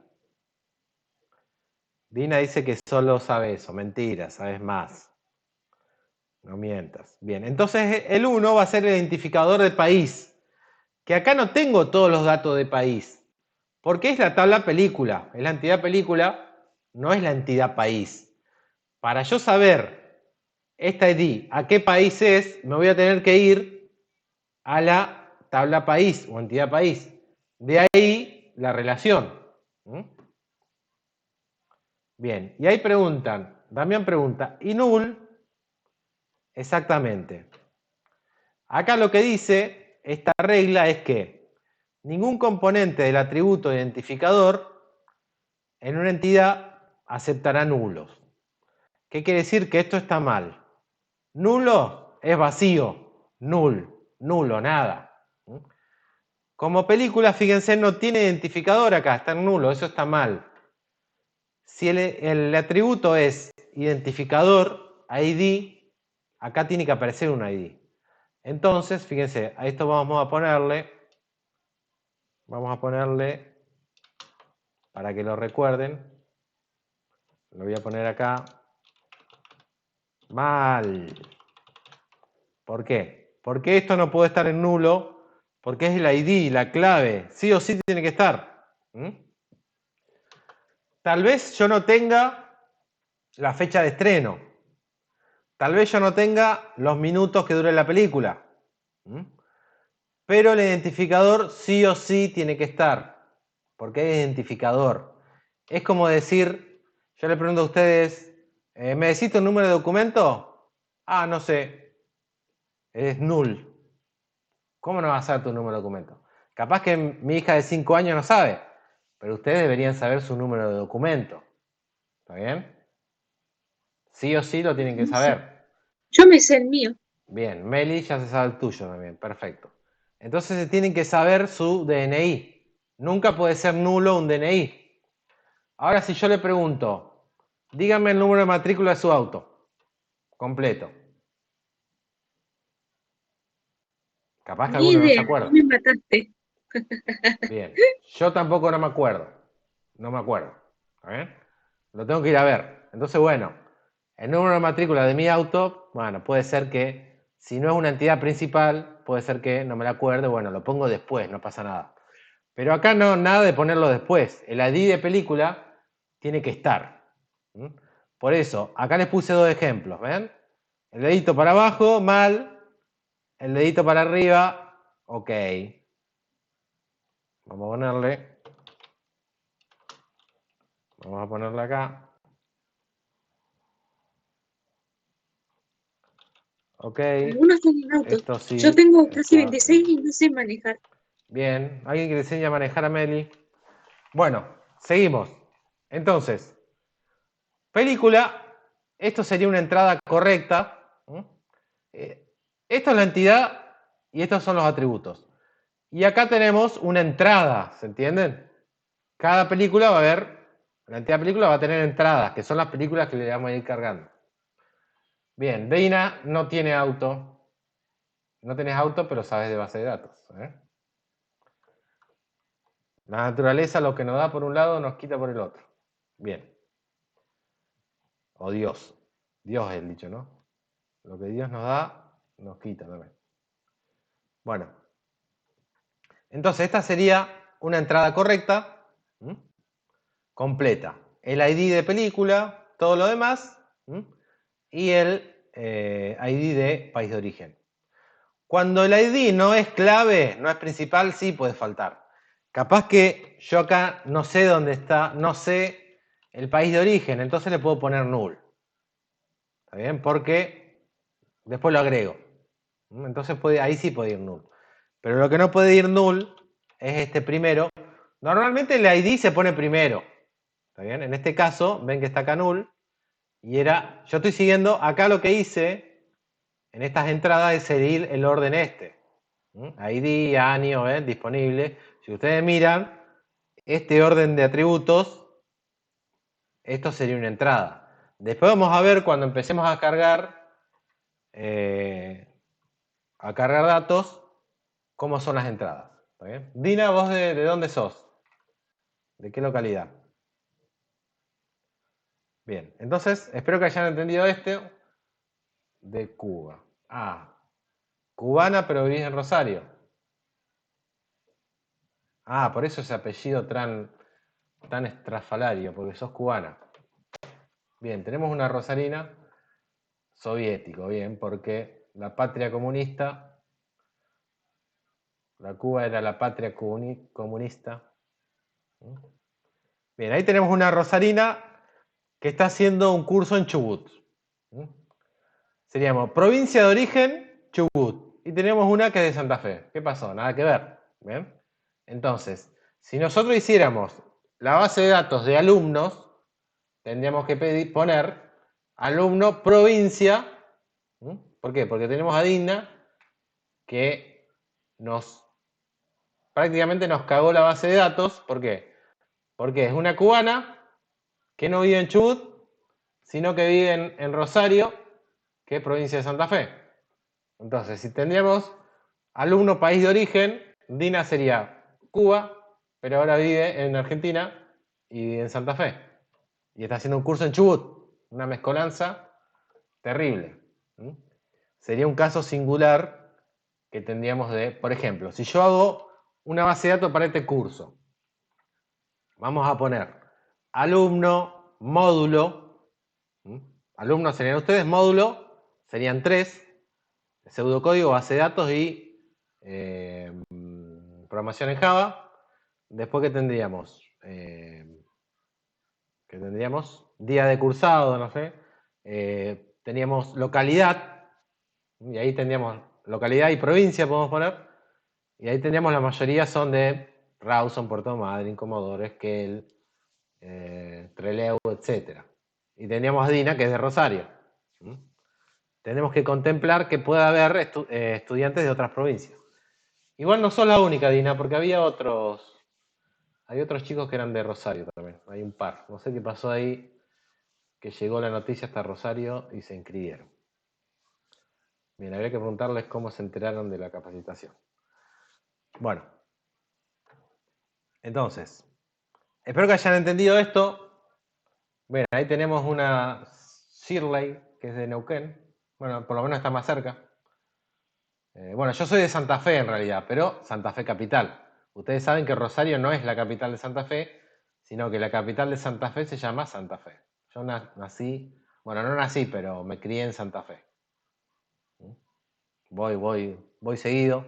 Dina dice que solo sabe eso, mentira, sabes más. No mientas. Bien, entonces el 1 va a ser el identificador de país, que acá no tengo todos los datos de país, porque es la tabla película, es la entidad película, no es la entidad país. Para yo saber esta ID a qué país es, me voy a tener que ir a la tabla país o entidad país. De ahí la relación. Bien, y ahí preguntan, Damián pregunta, ¿y null? Exactamente. Acá lo que dice esta regla es que ningún componente del atributo identificador en una entidad aceptará nulos. ¿Qué quiere decir? Que esto está mal. Nulo es vacío, nulo, nada. Como película, fíjense, no tiene identificador acá, está en nulo, eso está mal. Si el atributo es identificador, ID, acá tiene que aparecer un ID. Entonces, fíjense, a esto vamos a ponerle, para que lo recuerden, lo voy a poner acá, mal. ¿Por qué? Porque esto no puede estar en nulo, porque es el ID, la clave, sí o sí tiene que estar. Tal vez yo no tenga la fecha de estreno, tal vez yo no tenga los minutos que dure la película, pero el identificador sí o sí tiene que estar, porque es identificador. Es como decir, yo le pregunto a ustedes, ¿me decís tu número de documento? Ah, no sé, es null. ¿Cómo no vas a saber tu número de documento? Capaz que mi hija de 5 años no sabe, pero ustedes deberían saber su número de documento. ¿Está bien? Sí o sí lo tienen que saber. Yo me sé el mío. Bien, Meli ya se sabe el tuyo también, perfecto. Entonces se tienen que saber su DNI. Nunca puede ser nulo un DNI. Ahora si yo le pregunto, dígame el número de matrícula de su auto, completo. Capaz que Ni alguno no se idea, acuerda. me mataste. Bien, yo tampoco no me acuerdo. No me acuerdo. ¿Está bien? Lo tengo que ir a ver. Entonces, bueno, el número de matrícula de mi auto, bueno, puede ser que, si no es una entidad principal, puede ser que no me la acuerde, bueno, lo pongo después, no pasa nada. Pero acá no, nada de ponerlo después. El ID de película tiene que estar. Por eso, acá les puse 2 ejemplos, ¿ven? El dedito para abajo, mal. El dedito para arriba, ok. Vamos a ponerle acá. Ok. Algunos tienen auto. Esto sí. Yo tengo casi Esto, 26 y no sé manejar. bien. ¿Alguien que le enseñe a manejar a Meli? Bueno, seguimos. Entonces, película. Esto sería una entrada correcta. Esto es la entidad y estos son los atributos. Y acá tenemos una entrada, ¿se entienden? Cada película va a haber, la entidad película va a tener entradas, que son las películas que le vamos a ir cargando. Bien, Deina no tiene auto. No tenés auto, pero sabes de base de datos. La naturaleza lo que nos da por un lado nos quita por el otro. Bien. O Dios. Dios es el dicho, ¿no? Lo que Dios nos da, nos quita también. Bueno. Entonces, esta sería una entrada correcta, completa. El ID de película, todo lo demás, y el ID de país de origen. Cuando el ID no es clave, no es principal, sí puede faltar. Capaz que yo acá no sé dónde está, no sé el país de origen, entonces le puedo poner null. ¿Está bien? Porque después lo agrego. Entonces ahí sí puede ir null. Pero lo que no puede ir null es este primero. Normalmente el ID se pone primero. ¿Está bien? En este caso, ven que está acá null. Y era, yo estoy siguiendo, acá lo que hice en estas entradas es seguir el orden este. ID, año, disponible. Si ustedes miran, este orden de atributos, esto sería una entrada. Después vamos a ver cuando empecemos a cargar datos, cómo son las entradas. ¿Está bien? Dina, ¿vos de dónde sos? ¿De qué localidad? Bien, entonces espero que hayan entendido este de Cuba. Ah, cubana pero vivís en Rosario. Ah, por eso ese apellido tan estrafalario, porque sos cubana. Bien, tenemos una rosarina soviético, bien, porque la patria comunista, la Cuba era la patria comunista. Bien, ahí tenemos una rosarina que está haciendo un curso en Chubut. Seríamos provincia de origen, Chubut. Y tenemos una que es de Santa Fe. ¿Qué pasó? Nada que ver. ¿Bien? Entonces, si nosotros hiciéramos la base de datos de alumnos, tendríamos que poner alumno provincia. ¿Por qué? Porque tenemos a Dina que prácticamente nos cagó la base de datos. ¿Por qué? Porque es una cubana que no vive en Chubut, sino que vive en Rosario, que es provincia de Santa Fe. Entonces, si tendríamos alumno país de origen, Dina sería Cuba, pero ahora vive en Argentina y vive en Santa Fe. Y está haciendo un curso en Chubut, una mezcolanza terrible. Sería un caso singular que tendríamos por ejemplo, si yo hago una base de datos para este curso, vamos a poner alumno, módulo. Alumnos serían ustedes, módulo serían 3, pseudocódigo, base de datos y programación en Java. Después que tendríamos día de cursado, no sé, teníamos localidad, y ahí tendríamos localidad y provincia, podemos poner, y ahí tendríamos la mayoría son de Rawson, Puerto Madryn, Comodoro, Esquel, Trelew, etc. Y tendríamos a Dina, que es de Rosario. Tenemos que contemplar que pueda haber estudiantes de otras provincias. Igual no sos la única, Dina, porque hay otros chicos que eran de Rosario también. Hay un par. No sé qué pasó ahí, que llegó la noticia hasta Rosario y se inscribieron. Bien, habría que preguntarles cómo se enteraron de la capacitación. Bueno. Entonces, espero que hayan entendido esto. Bien, ahí tenemos una Shirley, que es de Neuquén. Bueno, por lo menos está más cerca. Bueno, yo soy de Santa Fe en realidad, pero Santa Fe capital. Ustedes saben que Rosario no es la capital de Santa Fe, sino que la capital de Santa Fe se llama Santa Fe. Yo nací, bueno, no nací, pero me crié en Santa Fe. Voy seguido.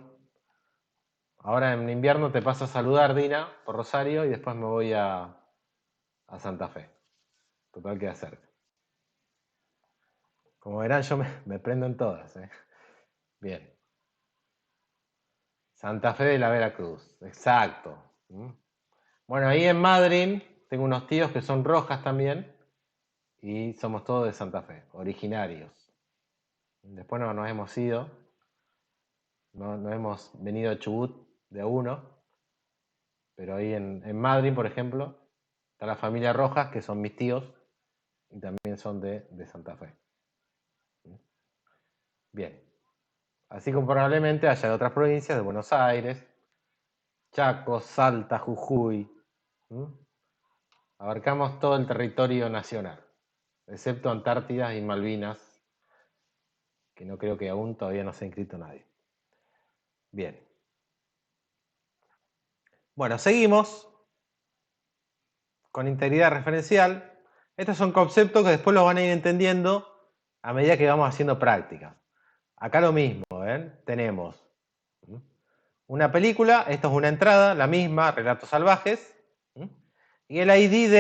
Ahora en invierno te paso a saludar, Dina, por Rosario, y después me voy a Santa Fe. Total, queda cerca. Como verán, yo me prendo en todas. Bien. Santa Fe de la Veracruz, exacto. Bueno, ahí en Madryn tengo unos tíos que son rojas también y somos todos de Santa Fe, originarios. Después nos hemos ido, no hemos venido a Chubut de a uno, pero ahí en Madryn, por ejemplo, está la familia Rojas, que son mis tíos y también son de Santa Fe. Bien. Así como probablemente haya de otras provincias, de Buenos Aires, Chaco, Salta, Jujuy. Abarcamos todo el territorio nacional, excepto Antártida y Malvinas, que no creo que aún todavía no se ha inscrito nadie. Bien. Bueno, seguimos con integridad referencial. Estos son conceptos que después los van a ir entendiendo a medida que vamos haciendo prácticas. Acá lo mismo, ¿ven? Tenemos una película, esto es una entrada, la misma, Relatos Salvajes, y el ID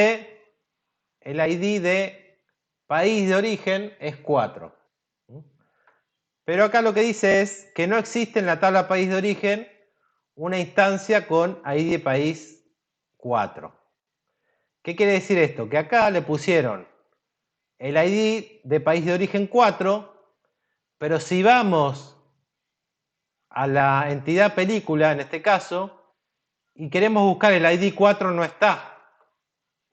de país de origen es 4. Pero acá lo que dice es que no existe en la tabla país de origen una instancia con ID de país 4. ¿Qué quiere decir esto? Que acá le pusieron el ID de país de origen 4, pero si vamos a la entidad película, en este caso, y queremos buscar el ID 4, no está.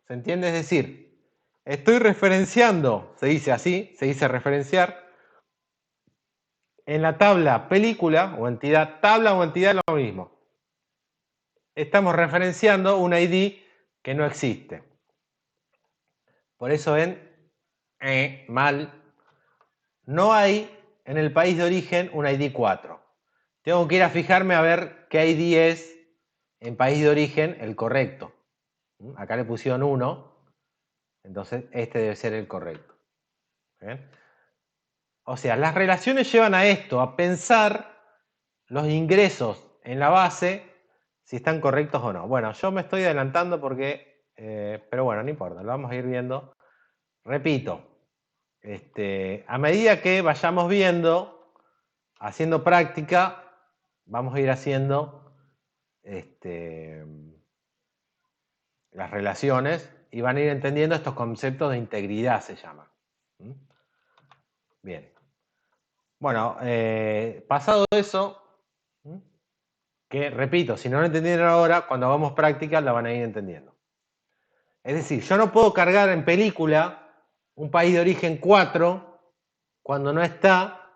¿Se entiende? Es decir, estoy referenciando, se dice así, se dice referenciar, en la tabla película o entidad, tabla o entidad es lo mismo. Estamos referenciando un ID que no existe. Por eso mal, no hay en el país de origen un ID 4. Tengo que ir a fijarme a ver qué ID es en país de origen el correcto. Acá le pusieron 1, entonces este debe ser el correcto. ¿Bien? O sea, las relaciones llevan a esto, a pensar los ingresos en la base, si están correctos o no. Bueno, yo me estoy adelantando porque, pero bueno, no importa, lo vamos a ir viendo. Repito, a medida que vayamos viendo, haciendo práctica, vamos a ir haciendo las relaciones y van a ir entendiendo estos conceptos de integridad, se llaman. ¿Mm? Bien. Bueno, pasado eso, ¿Mm? Que repito, si no lo entendieron ahora, cuando hagamos práctica la van a ir entendiendo. Es decir, yo no puedo cargar en película un país de origen 4 cuando no está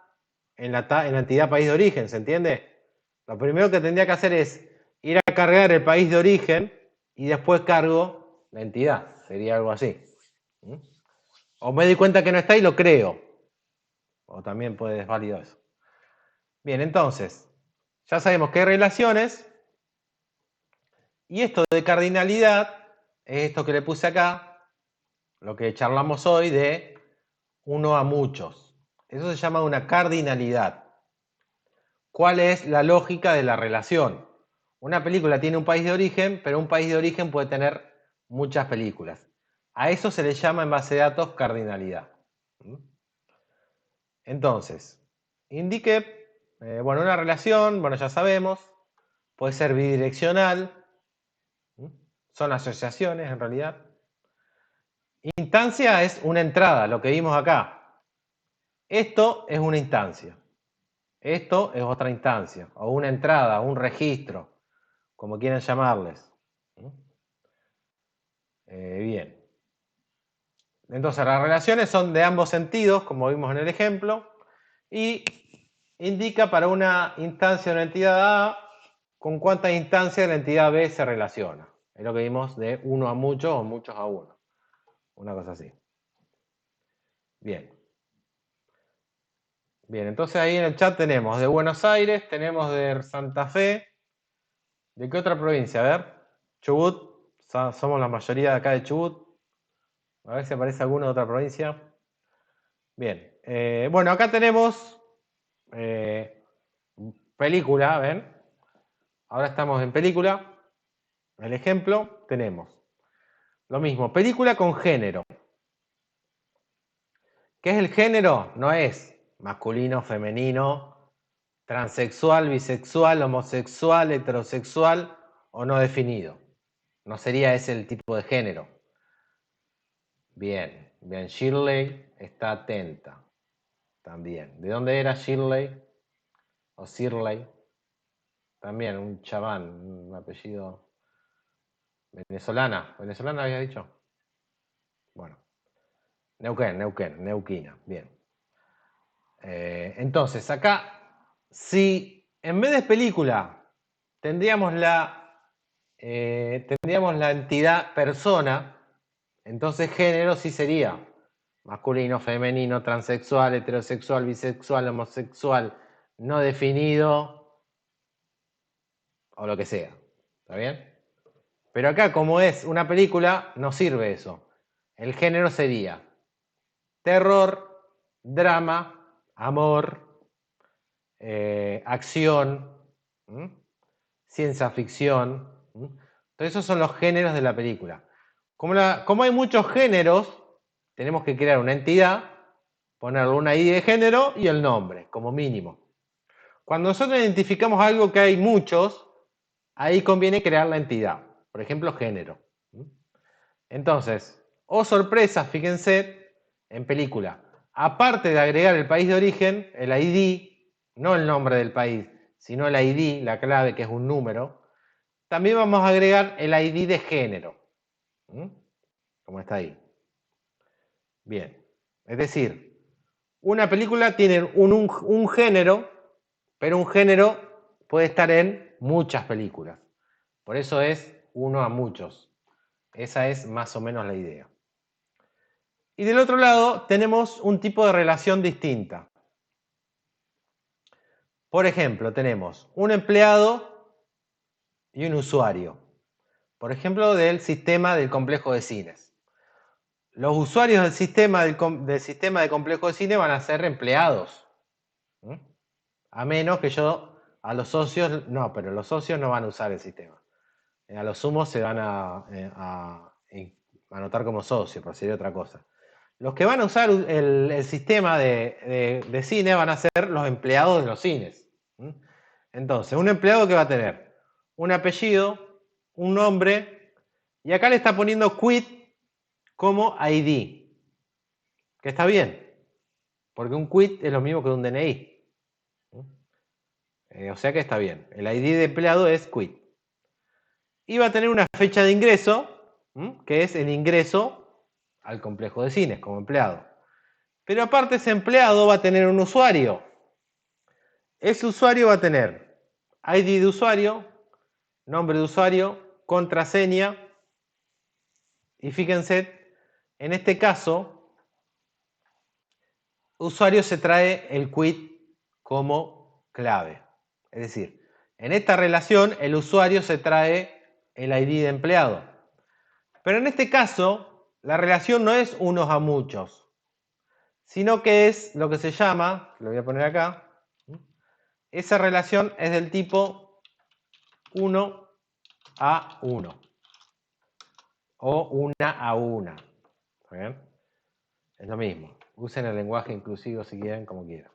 en la entidad país de origen, ¿se entiende? Lo primero que tendría que hacer es ir a cargar el país de origen y después cargo la entidad. Sería algo así. ¿Mm? O me doy cuenta que no está y lo creo. O también es válido eso. Bien, entonces, ya sabemos que hay relaciones. Y esto de cardinalidad es esto que le puse acá, lo que charlamos hoy de uno a muchos. Eso se llama una cardinalidad. ¿Cuál es la lógica de la relación? Una película tiene un país de origen, pero un país de origen puede tener muchas películas. A eso se le llama en base de datos cardinalidad. Entonces, indique, una relación, ya sabemos, puede ser bidireccional, son asociaciones en realidad. Instancia es una entrada, lo que vimos acá. Esto es una instancia. Esto es otra instancia, o una entrada, un registro, como quieran llamarles. Bien. Entonces las relaciones son de ambos sentidos, como vimos en el ejemplo, y indica para una instancia de una entidad A con cuántas instancias la entidad B se relaciona. Es lo que vimos de uno a muchos o muchos a uno. Una cosa así. Bien. Bien, entonces ahí en el chat tenemos de Buenos Aires, tenemos de Santa Fe. ¿De qué otra provincia? A ver. Chubut. Somos la mayoría de acá de Chubut. A ver si aparece alguna de otra provincia. Bien. Acá tenemos película, ¿ven? Ahora estamos en película. El ejemplo, tenemos lo mismo, película con género. ¿Qué es el género? No es masculino, femenino, transexual, bisexual, homosexual, heterosexual o no definido. No sería ese el tipo de género. Bien, Shirley está atenta. También. ¿De dónde era Shirley? O Shirley. También, un chabán, un apellido venezolana. ¿Venezolana había dicho? Bueno. Neuquina. Bien. Entonces, acá, si en vez de película tendríamos la entidad persona, entonces género sí sería masculino, femenino, transexual, heterosexual, bisexual, homosexual, no definido o lo que sea. ¿Está bien? Pero acá, como es una película, no sirve eso. El género sería terror, drama, amor, acción, ciencia ficción. Entonces esos son los géneros de la película. Como hay muchos géneros, tenemos que crear una entidad, ponerle una ID de género y el nombre, como mínimo. Cuando nosotros identificamos algo que hay muchos, ahí conviene crear la entidad. Por ejemplo, género. Entonces, sorpresa, fíjense, en película. Aparte de agregar el país de origen, el ID, no el nombre del país, sino el ID, la clave, que es un número, también vamos a agregar el ID de género. Como está ahí. Bien. Es decir, una película tiene un género, pero un género puede estar en muchas películas. Por eso es uno a muchos. Esa es más o menos la idea. Y del otro lado tenemos un tipo de relación distinta. Por ejemplo, tenemos un empleado y un usuario. Por ejemplo, del sistema del complejo de cines. Los usuarios del sistema del complejo de cine van a ser empleados. A menos que a los socios, no, pero los socios no van a usar el sistema. A los sumos se van a anotar como socios, pero sería otra cosa. Los que van a usar el sistema de cine van a ser los empleados de los cines. Entonces, un empleado que va a tener un apellido, un nombre, y acá le está poniendo quit como ID, que está bien, porque un quit es lo mismo que un DNI. O sea que está bien. El ID de empleado es quit. Y va a tener una fecha de ingreso, que es el ingreso al complejo de cines como empleado. Pero aparte ese empleado va a tener un usuario. Ese usuario va a tener ID de usuario, nombre de usuario, contraseña. Y fíjense, en este caso, usuario se trae el quit como clave. Es decir, en esta relación el usuario se trae el ID de empleado. Pero en este caso, la relación no es unos a muchos, sino que es lo que se llama, lo voy a poner acá, esa relación es del tipo 1 a 1 o 1 a 1. ¿Está bien? Es lo mismo. Usen el lenguaje inclusivo si quieren, como quieran.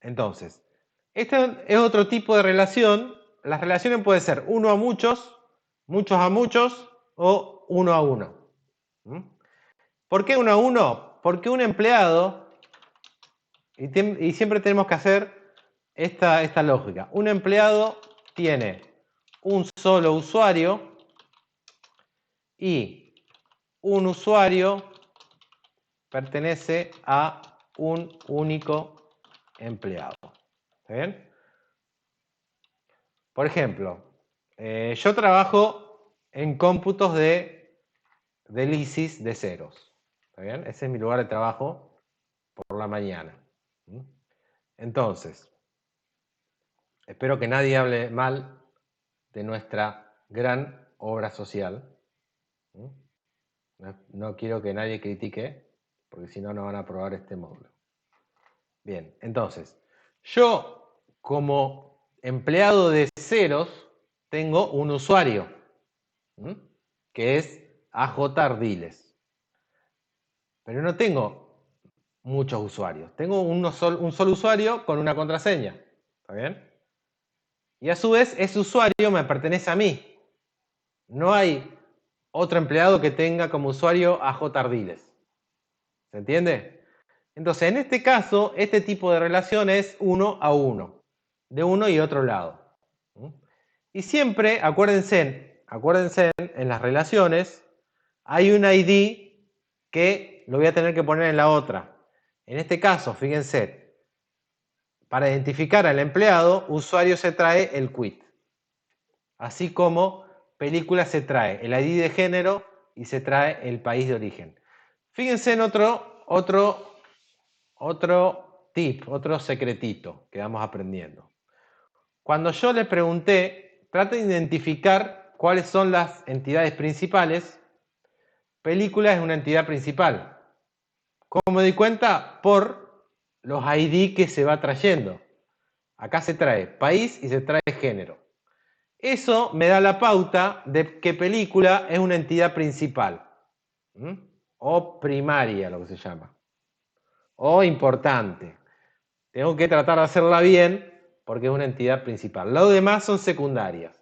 Entonces, este es otro tipo de relación. Las relaciones pueden ser 1 a muchos a muchos o 1 a 1. ¿Por qué 1 a 1? Porque un empleado, y siempre tenemos que hacer esta lógica, un empleado tiene un solo usuario y un usuario pertenece a un único empleado. ¿Está bien? Por ejemplo, yo trabajo en cómputos de ISIS de ceros. ¿Está bien? Ese es mi lugar de trabajo por la mañana. Entonces, espero que nadie hable mal de nuestra gran obra social. No quiero que nadie critique, porque si no, no van a aprobar este módulo. Bien, entonces, yo como empleado de ceros tengo un usuario, que es AJ Ardiles. Pero no tengo muchos usuarios. Tengo un solo usuario con una contraseña. ¿Está bien? Y a su vez, ese usuario me pertenece a mí. No hay otro empleado que tenga como usuario AJ Ardiles. ¿Se entiende? Entonces, en este caso, este tipo de relación es 1 a 1, de uno y otro lado. Y siempre, acuérdense, en las relaciones hay un ID que lo voy a tener que poner en la otra. En este caso, fíjense, para identificar al empleado, usuario se trae el quit. Así como película se trae el ID de género y se trae el país de origen. Fíjense en otro tip, otro secretito que vamos aprendiendo. Cuando yo le pregunté, trata de identificar cuáles son las entidades principales. Película es una entidad principal. ¿Cómo me di cuenta? Por los ID que se va trayendo. Acá se trae país y se trae género. Eso me da la pauta de que película es una entidad principal. O primaria, lo que se llama. O importante. Tengo que tratar de hacerla bien porque es una entidad principal. Lo demás son secundarias.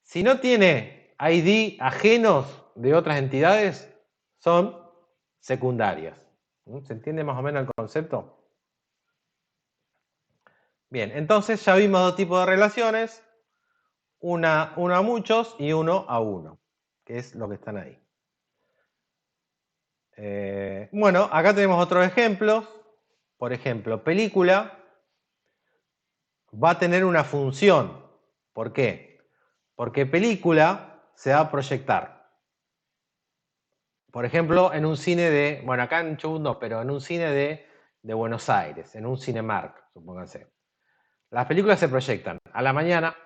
Si no tiene ID ajenos de otras entidades, son secundarias. ¿Se entiende más o menos el concepto? Bien, entonces ya vimos dos tipos de relaciones. Una a muchos y 1 a 1, que es lo que están ahí. Bueno, acá tenemos otros ejemplos. Por ejemplo, película va a tener una función. ¿Por qué? Porque película se va a proyectar. Por ejemplo, en un cine de, bueno, acá en Chubut no, pero en un cine de Buenos Aires, en un Cinemark, supónganse. Las películas se proyectan a la mañana,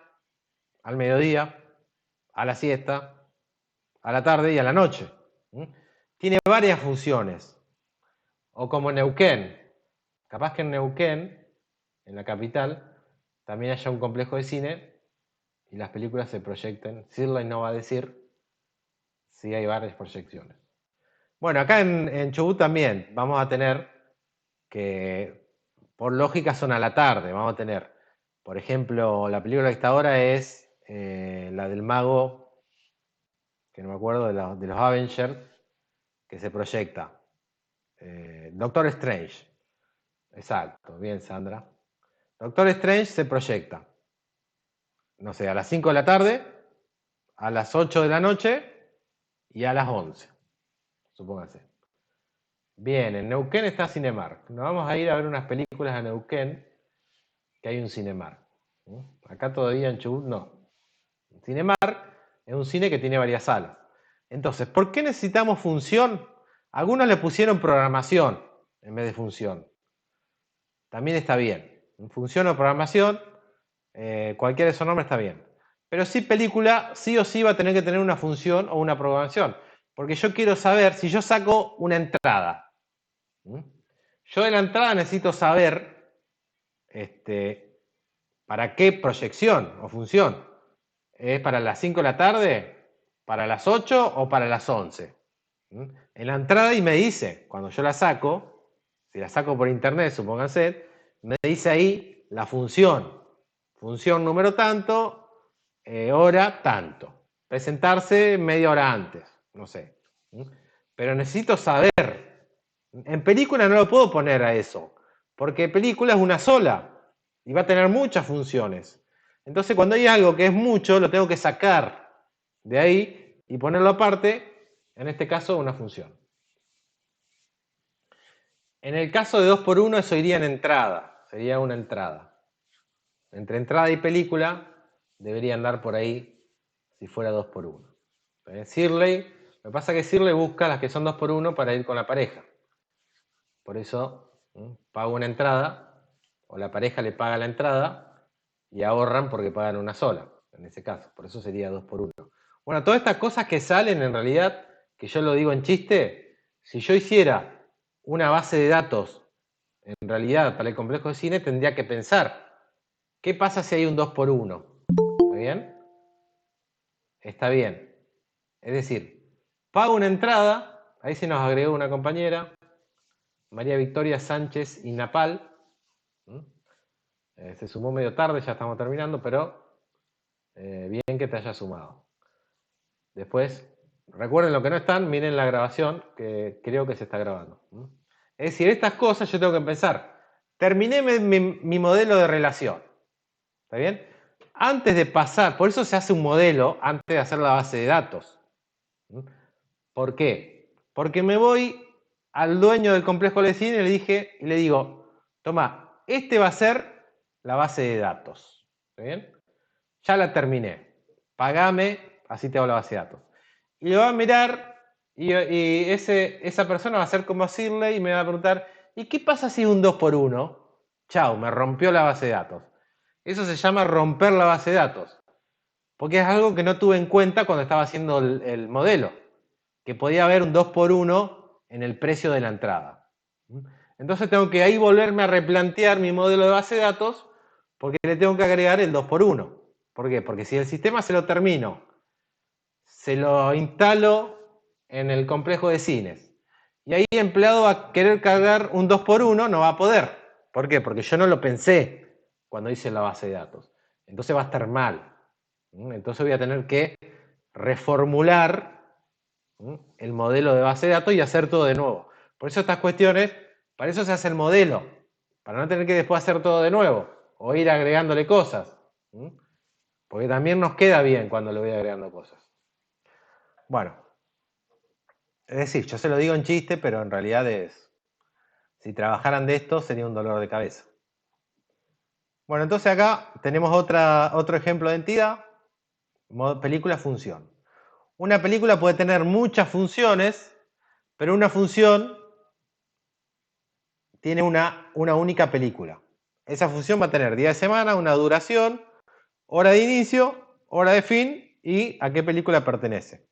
al mediodía, a la siesta, a la tarde y a la noche. Tiene varias funciones. O como Neuquén. Capaz que en Neuquén, en la capital, también haya un complejo de cine y las películas se proyecten. Sirley no va a decir si hay varias proyecciones. Bueno, acá en Chubut también vamos a tener que, por lógica, son a la tarde. Vamos a tener, por ejemplo, la película que está ahora es la del mago, que no me acuerdo, de los Avengers, que se proyecta. Doctor Strange. Exacto, bien, Sandra. Doctor Strange se proyecta, no sé, a las 5 de la tarde, a las 8 de la noche y a las 11, supóngase. Bien, en Neuquén está Cinemark. Nos vamos a ir a ver unas películas a Neuquén, que hay un Cinemark. Acá todavía en Chubut no. Cinemark es un cine que tiene varias salas. Entonces, ¿por qué necesitamos función? Algunos le pusieron programación en vez de función. También está bien. Función o programación, cualquiera de esos nombres está bien. Pero sí, película sí o sí va a tener que tener una función o una programación. Porque yo quiero saber si yo saco una entrada. Yo de la entrada necesito saber para qué proyección o función. ¿Es para las 5 de la tarde? ¿Para las 8 o para las 11? En la entrada y me dice, cuando yo la saco, si la saco por internet, supónganse, me dice ahí la función. Función número tanto, hora tanto. Presentarse media hora antes, no sé. Pero necesito saber. En película no lo puedo poner a eso, porque película es una sola y va a tener muchas funciones. Entonces, cuando hay algo que es mucho, lo tengo que sacar de ahí y ponerlo aparte, en este caso, una función. En el caso de 2x1, eso iría en entrada, sería una entrada. Entre entrada y película debería andar por ahí si fuera 2x1. Shirley, lo que pasa es que Shirley busca las que son 2x1 para ir con la pareja. Por eso paga una entrada, o la pareja le paga la entrada y ahorran porque pagan una sola, en ese caso. Por eso sería 2x1. Bueno, todas estas cosas que salen en realidad, que yo lo digo en chiste, si yo hiciera una base de datos en realidad para el complejo de cine, tendría que pensar, ¿qué pasa si hay un 2x1? ¿Está bien? Está bien. Es decir, pago una entrada, ahí se nos agregó una compañera, María Victoria Sánchez y Napal. Se sumó medio tarde, ya estamos terminando, pero bien que te haya sumado. Después, recuerden lo que no están, miren la grabación, que creo que se está grabando. Es decir, estas cosas yo tengo que pensar. Terminé mi modelo de relación. ¿Está bien? Antes de pasar, por eso se hace un modelo antes de hacer la base de datos. ¿Por qué? Porque me voy al dueño del complejo de cine y le digo, toma, este va a ser la base de datos. ¿Está bien? Ya la terminé. Pagame, así te hago la base de datos. Y lo va a mirar y esa persona va a ser como Shirley y me va a preguntar, ¿y qué pasa si es un 2x1? Chao, me rompió la base de datos. Eso se llama romper la base de datos. Porque es algo que no tuve en cuenta cuando estaba haciendo el modelo. Que podía haber un 2x1 en el precio de la entrada. Entonces tengo que ahí volverme a replantear mi modelo de base de datos porque le tengo que agregar el 2x1. ¿Por qué? Porque si el sistema se lo termino, se lo instalo en el complejo de cines y ahí el empleado va a querer cargar un 2x1, no va a poder. ¿Por qué? Porque yo no lo pensé cuando hice la base de datos. Entonces va a estar mal. Entonces voy a tener que reformular el modelo de base de datos y hacer todo de nuevo. Por eso estas cuestiones, para eso se hace el modelo, para no tener que después hacer todo de nuevo o ir agregándole cosas. Porque también nos queda bien cuando le voy agregando cosas. Bueno, es decir, yo se lo digo en chiste, pero en realidad si trabajaran de esto sería un dolor de cabeza. Bueno, entonces acá tenemos otro ejemplo de entidad, película función. Una película puede tener muchas funciones, pero una función tiene una única película. Esa función va a tener día de semana, una duración, hora de inicio, hora de fin y a qué película pertenece.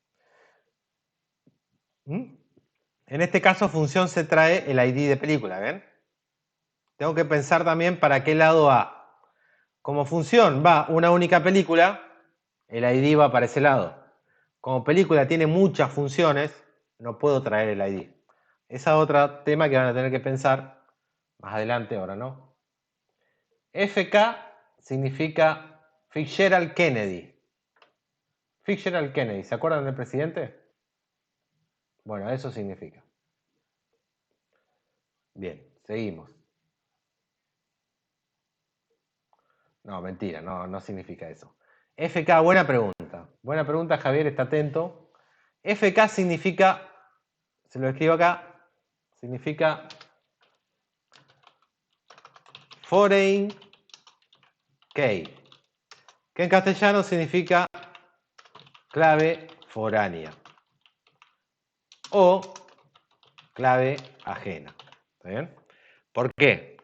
En este caso, función se trae el ID de película, ¿ven? Tengo que pensar también para qué lado va. Como función va una única película, el ID va para ese lado. Como película tiene muchas funciones, no puedo traer el ID. Ese es otro tema que van a tener que pensar más adelante, ahora no. FK significa Fitzgerald Kennedy. Fitzgerald Kennedy, ¿se acuerdan del presidente? Bueno, eso significa. Bien, seguimos. No, mentira, no significa eso. FK, buena pregunta. Buena pregunta, Javier, está atento. FK significa, se lo escribo acá, significa Foreign Key, que en castellano significa clave foránea o clave ajena. ¿Está bien? ¿Por qué?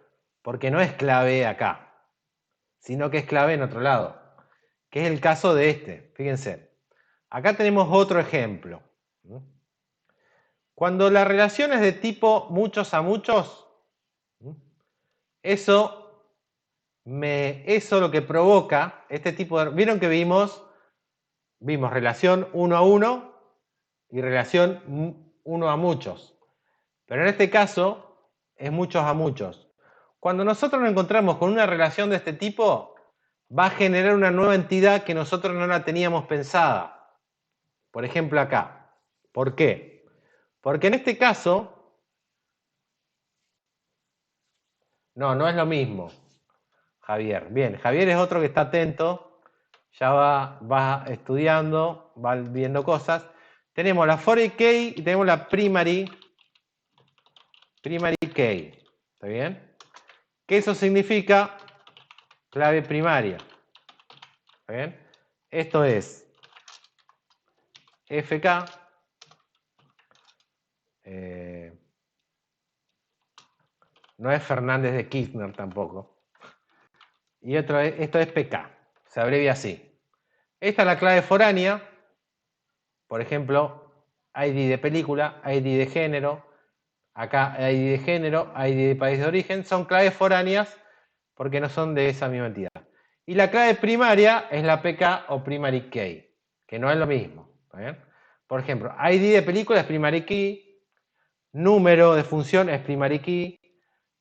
Porque no es clave acá, sino que es clave en otro lado, que es el caso de este. Fíjense, acá tenemos otro ejemplo. Cuando la relación es de tipo muchos a muchos, eso lo que provoca, este tipo de... ¿Vieron que vimos relación 1 a 1 y relación 1 a muchos? Pero en este caso es muchos a muchos. Cuando nosotros nos encontramos con una relación de este tipo, va a generar una nueva entidad que nosotros no la teníamos pensada. Por ejemplo acá. ¿Por qué? Porque en este caso, no es lo mismo, Javier. Bien, Javier es otro que está atento, ya va estudiando, va viendo cosas. Tenemos la foreign key y tenemos la primary key. ¿Está bien? Que eso significa clave primaria. ¿Está bien? Esto es FK. No es Fernández de Kirchner tampoco. Y esto es PK. Se abrevia así. Esta es la clave foránea. Por ejemplo, ID de película, ID de género. Acá ID de género, ID de país de origen. Son claves foráneas porque no son de esa misma entidad. Y la clave primaria es la PK o primary key, que no es lo mismo. ¿Está bien? Por ejemplo, ID de película es primary key. Número de función es primary key.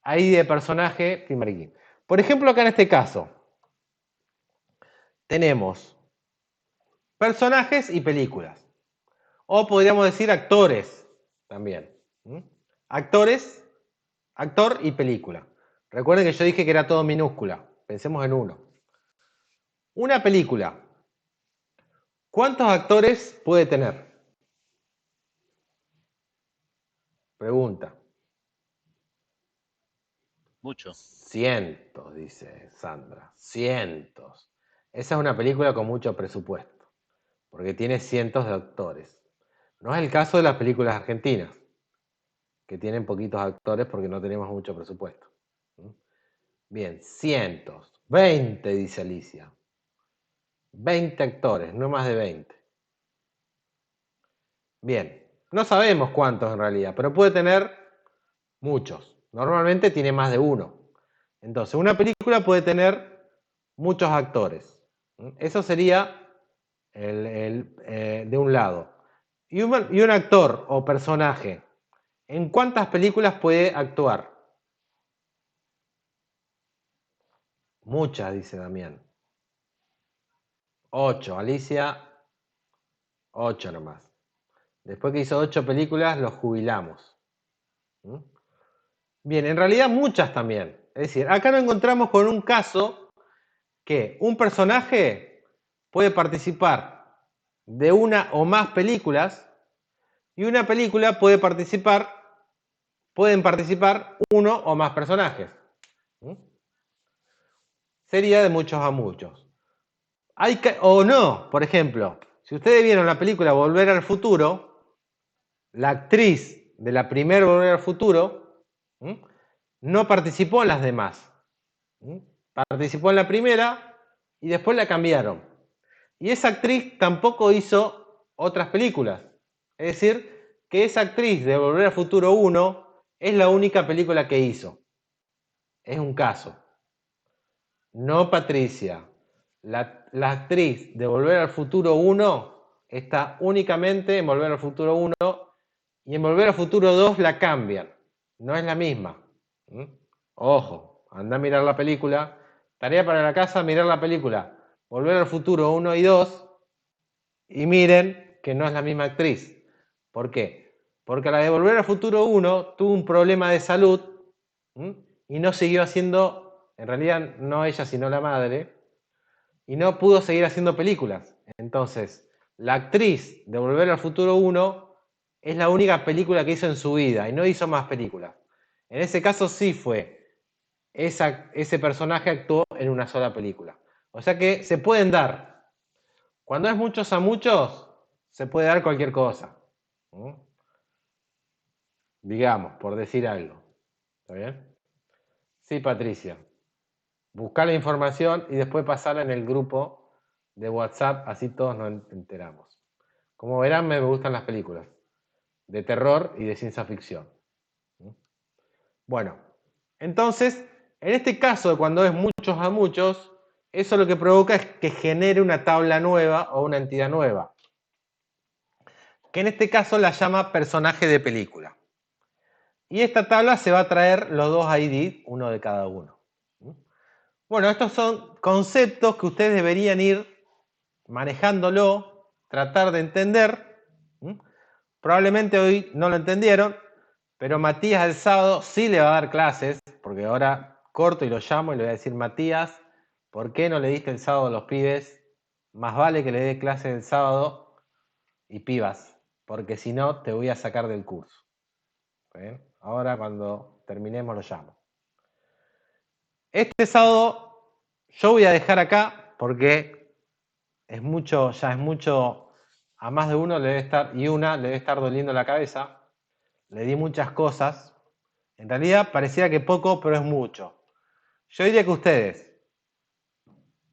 ID de personaje, primary key. Por ejemplo, acá en este caso, tenemos personajes y películas. O podríamos decir actores también. Actores, actor y película. Recuerden que yo dije que era todo minúscula. Pensemos en uno. Una película. ¿Cuántos actores puede tener? Pregunta. Mucho. Cientos, dice Sandra. Cientos. Esa es una película con mucho presupuesto, porque tiene cientos de actores. No es el caso de las películas argentinas, que tienen poquitos actores porque no tenemos mucho presupuesto. Bien, cientos. 20, dice Alicia. 20 actores, no más de 20. Bien, no sabemos cuántos en realidad, pero puede tener muchos. Normalmente tiene más de uno. Entonces, una película puede tener muchos actores. Eso sería de un lado. Y un actor o personaje, ¿en cuántas películas puede actuar? Muchas, dice Damián. 8, Alicia, 8 nomás. Después que hizo 8 películas, los jubilamos. Bien, en realidad muchas también. Es decir, acá nos encontramos con un caso que un personaje puede participar de una o más películas y una película pueden participar uno o más personajes. Sería de muchos a muchos. O no, por ejemplo, si ustedes vieron la película Volver al Futuro, la actriz de la primera Volver al Futuro no participó en las demás. Participó en la primera y después la cambiaron. Y esa actriz tampoco hizo otras películas. Es decir, que esa actriz de Volver al Futuro 1 es la única película que hizo. Es un caso. No Patricia. La actriz de Volver al Futuro 1 está únicamente en Volver al Futuro 1 y en Volver al Futuro 2 la cambian. No es la misma. Ojo, anda a mirar la película. Tarea para la casa, mirar la película. Volver al Futuro 1 y 2 y miren que no es la misma actriz. ¿Por qué? Porque la de Volver al Futuro 1 tuvo un problema de salud, ¿m? Y no siguió haciendo, en realidad no ella sino la madre, y no pudo seguir haciendo películas. Entonces, la actriz de Volver al Futuro 1 es la única película que hizo en su vida y no hizo más películas. En ese caso sí fue, ese personaje actuó en una sola película. O sea que se pueden dar. Cuando es muchos a muchos, se puede dar cualquier cosa. ¿Mm? Digamos, por decir algo. ¿Está bien? Sí, Patricia. Buscar la información y después pasarla en el grupo de WhatsApp, así todos nos enteramos. Como verán, me gustan las películas de terror y de ciencia ficción. Bueno, entonces, en este caso, cuando es muchos a muchos, eso lo que provoca es que genere una tabla nueva o una entidad nueva, que en este caso la llama personaje de película. Y esta tabla se va a traer los dos ID, uno de cada uno. Bueno, estos son conceptos que ustedes deberían ir manejándolo, tratar de entender. Probablemente hoy no lo entendieron, pero Matías el sábado sí le va a dar clases, porque ahora corto y lo llamo y le voy a decir: Matías, ¿por qué no le diste el sábado a los pibes? Más vale que le dé clases el sábado y pibas, porque si no te voy a sacar del curso. ¿Bien? Ahora cuando terminemos lo llamo. Este sábado yo voy a dejar acá porque es mucho, ya es mucho, a más de uno le debe estar, y una le debe estar doliendo la cabeza. Le di muchas cosas. En realidad parecía que poco, pero es mucho. Yo diría que ustedes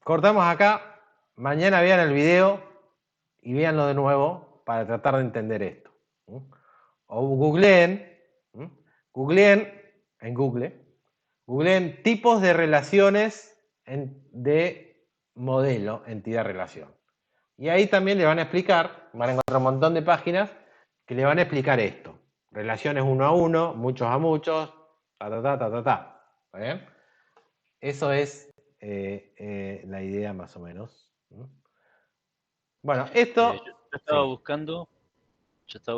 cortamos acá, mañana vean el video y véanlo de nuevo para tratar de entender esto. O googleen en Google, googleen tipos de relaciones de modelo, entidad-relación. Y ahí también le van a explicar, van a encontrar un montón de páginas que le van a explicar esto. Relaciones uno a uno, muchos a muchos, ¿Está bien? Eso es la idea más o menos. Bueno, esto... Yo estaba sí.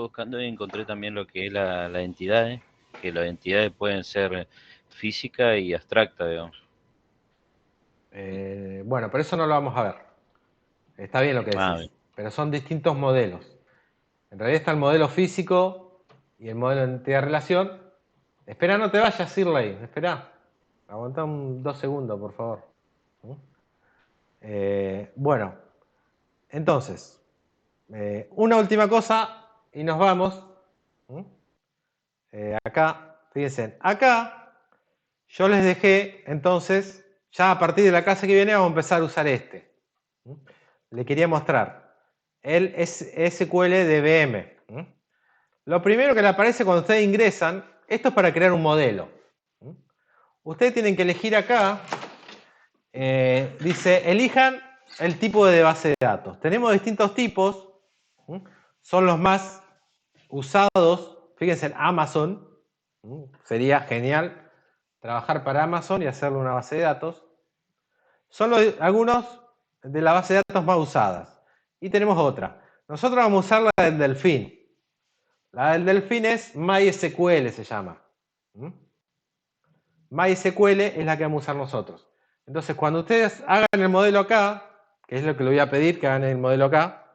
buscando y encontré también lo que es las entidades, que las entidades pueden ser físicas y abstractas, digamos. Bueno, pero eso no lo vamos a ver. Está bien lo que decís, Bien. pero son distintos modelos. En realidad está el modelo físico y el modelo de entidad-relación. Espera, no te vayas, Shirley. Espera. Aguanta 2 segundos, por favor. Bueno, entonces, una última cosa y nos vamos. Acá, fíjense, acá yo les dejé, entonces, ya a partir de la clase que viene vamos a empezar a usar este. Le quería mostrar el SQL DBM. Lo primero que le aparece cuando ustedes ingresan, esto es para crear un modelo. Ustedes tienen que elegir acá, dice, elijan el tipo de base de datos. Tenemos distintos tipos, son los más usados. Fíjense, en Amazon, sería genial trabajar para Amazon y hacerle una base de datos. Son algunos de las bases de datos más usadas. Y tenemos otra. Nosotros vamos a usar la del Delfín. La del Delfín es MySQL, se llama. MySQL es la que vamos a usar nosotros. Entonces, cuando ustedes hagan el modelo acá, que es lo que le voy a pedir que hagan el modelo acá,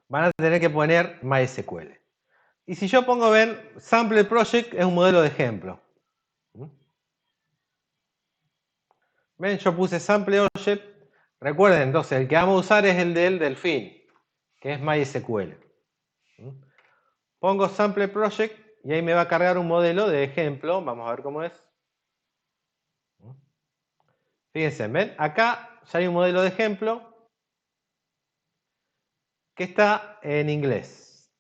van a tener que poner MySQL. Y si yo pongo, ven, Sample Project es un modelo de ejemplo. Ven, yo puse Sample Project. Recuerden, entonces, el que vamos a usar es el del Delfín, que es MySQL. Pongo Sample Project y ahí me va a cargar un modelo de ejemplo. Vamos a ver cómo es. Fíjense, ven, acá ya hay un modelo de ejemplo que está en inglés.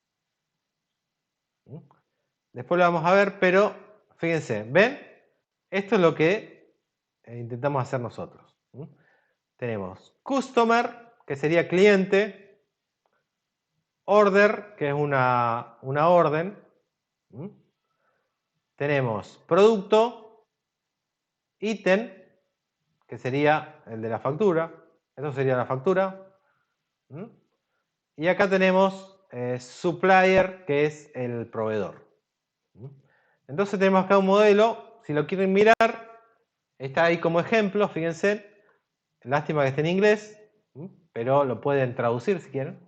Después lo vamos a ver, pero fíjense, ven, esto es lo que intentamos hacer nosotros. Tenemos customer, que sería cliente, order, que es una orden. Tenemos producto, ítem, que sería el de la factura. Eso sería la factura. ¿Mm? Y acá tenemos supplier, que es el proveedor. ¿Mm? Entonces tenemos acá un modelo, si lo quieren mirar, está ahí como ejemplo, fíjense. Lástima que esté en inglés, pero lo pueden traducir si quieren.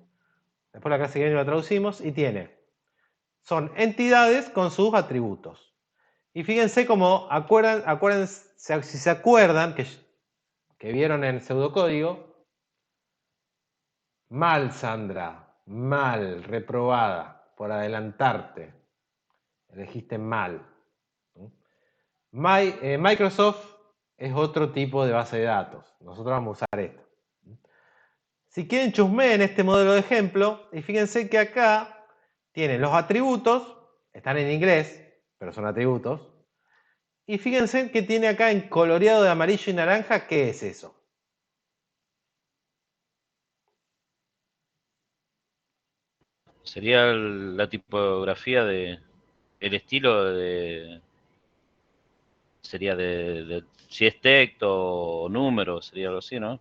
Después la clase que viene lo traducimos y son entidades con sus atributos. Y fíjense cómo, si se acuerdan que vieron en el pseudocódigo, mal Sandra, mal, reprobada, por adelantarte, elegiste mal. Microsoft es otro tipo de base de datos, nosotros vamos a usar esto. Si quieren chusmeen este modelo de ejemplo, y fíjense que acá tienen los atributos, están en inglés, pero son atributos, y fíjense que tiene acá en coloreado de amarillo y naranja, ¿qué es eso? Sería la tipografía de, el estilo de, sería de si es texto o número, sería algo así, ¿no?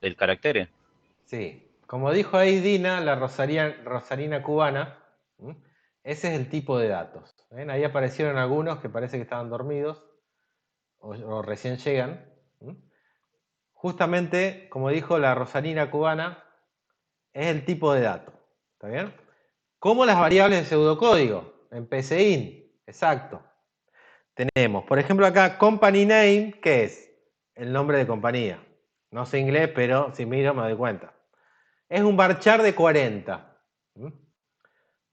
Del carácter. Sí, como dijo ahí Dina, la rosarina cubana, ese es el tipo de datos. ¿Ven? Ahí aparecieron algunos que parece que estaban dormidos o recién llegan. Justamente, como dijo la rosarina cubana, es el tipo de dato. ¿Está bien? Como las variables de pseudocódigo en PCIN. Exacto. Tenemos, por ejemplo, acá company name, que es el nombre de compañía. No sé inglés, pero si miro me doy cuenta. Es un varchar de 40.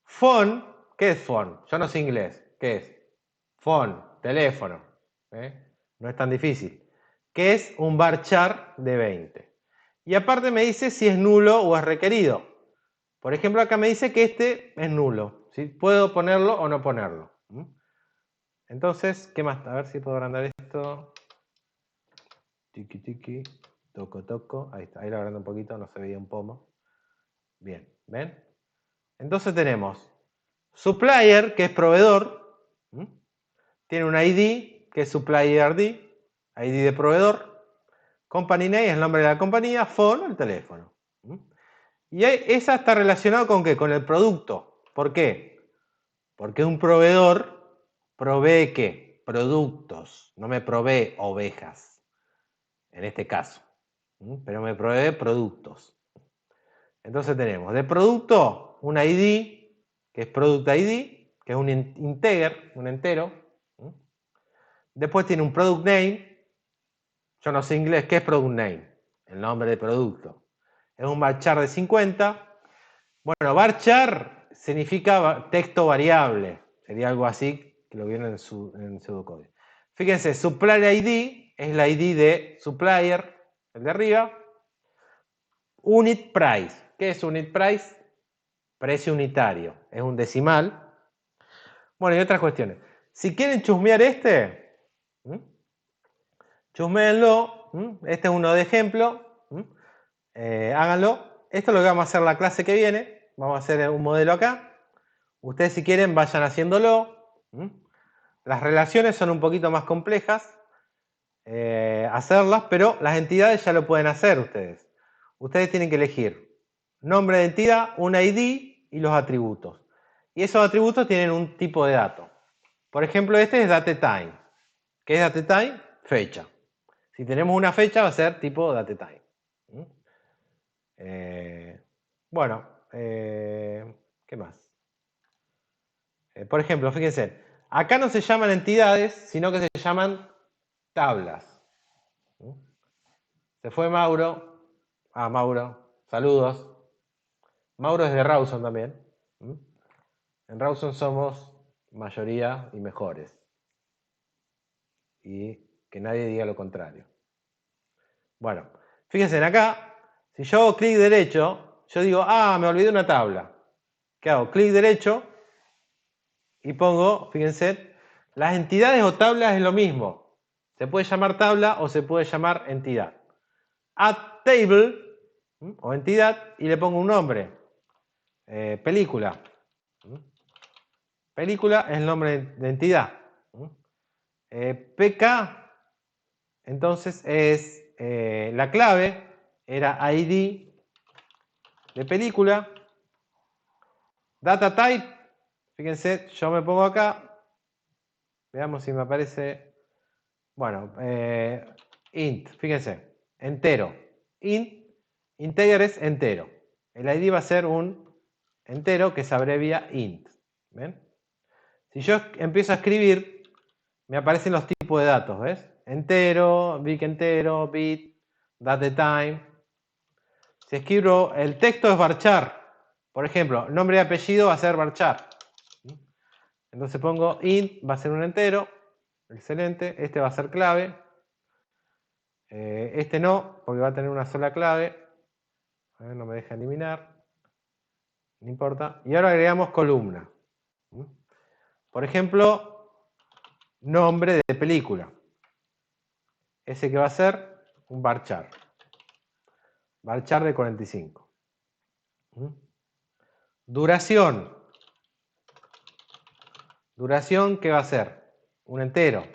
Phone, ¿qué es phone? Yo no sé inglés. ¿Qué es? Phone, teléfono. No es tan difícil. ¿Qué es un varchar de 20? Y aparte me dice si es nulo o es requerido. Por ejemplo, acá me dice que este es nulo. ¿Sí? Puedo ponerlo o no ponerlo. Entonces, ¿qué más? A ver si puedo agrandar esto. Tiki, tiki, toco, toco. Ahí está, ahí lo agrando un poquito, no se veía un pomo. Bien, ¿ven? Entonces tenemos supplier, que es proveedor. Tiene un ID, que es supplier ID, ID de proveedor. Company name es el nombre de la compañía. Phone, el teléfono. Y esa está relacionada con ¿qué? Con el producto. ¿Por qué? Porque un proveedor provee ¿qué? Productos. No me provee ovejas, en este caso. Pero me provee productos. Entonces tenemos de producto un ID, que es Product ID, que es un integer, un entero. Después tiene un Product Name. Yo no sé inglés, ¿qué es Product Name? El nombre de producto. Es un varchar de 50. Bueno, varchar significa texto variable. Sería algo así, que lo vieron en pseudocódigo. Fíjense, supplier ID es la ID de supplier, el de arriba. Unit price. ¿Qué es unit price? Precio unitario. Es un decimal. Bueno, y otras cuestiones. Si quieren chusmear chusmeenlo. Este es uno de ejemplo. Háganlo. Esto es lo que vamos a hacer la clase que viene. Vamos a hacer un modelo acá. Ustedes si quieren vayan haciéndolo. Las relaciones son un poquito más complejas hacerlas, pero las entidades ya lo pueden hacer ustedes. Ustedes tienen que elegir nombre de entidad, un ID y los atributos. Y esos atributos tienen un tipo de dato. Por ejemplo, este es datetime. ¿Qué es datetime? Fecha. Si tenemos una fecha va a ser tipo datetime. Bueno, ¿qué más? Por ejemplo, fíjense, acá no se llaman entidades, sino que se llaman tablas. Se fue Mauro. Ah, Mauro, saludos. Mauro es de Rawson también. En Rawson somos mayoría y mejores. Y que nadie diga lo contrario. Bueno, fíjense acá, si yo hago clic derecho, yo digo, me olvidé una tabla. ¿Qué hago? Clic derecho y pongo, fíjense, las entidades o tablas es lo mismo. Se puede llamar tabla o se puede llamar entidad. Add table o entidad y le pongo un nombre. Película. Película es el nombre de entidad. PK, entonces es la clave, era ID de película. Data type, fíjense, yo me pongo acá. Veamos si me aparece. Bueno, int, fíjense, entero. Integer es entero. El ID va a ser un entero que se abrevia int. ¿Ven? Si yo empiezo a escribir, me aparecen los tipos de datos, ¿ves? Entero, bit, datetime. Si escribo el texto es varchar. Por ejemplo, nombre y apellido va a ser varchar. Entonces pongo int, va a ser un entero. Excelente. Este va a ser clave. Este no, porque va a tener una sola clave. A ver, no me deja eliminar. No importa. Y ahora agregamos columna. Por ejemplo, nombre de película. Ese que va a ser un varchar. Varchar de 45. Duración. Duración, ¿qué va a ser? Un entero.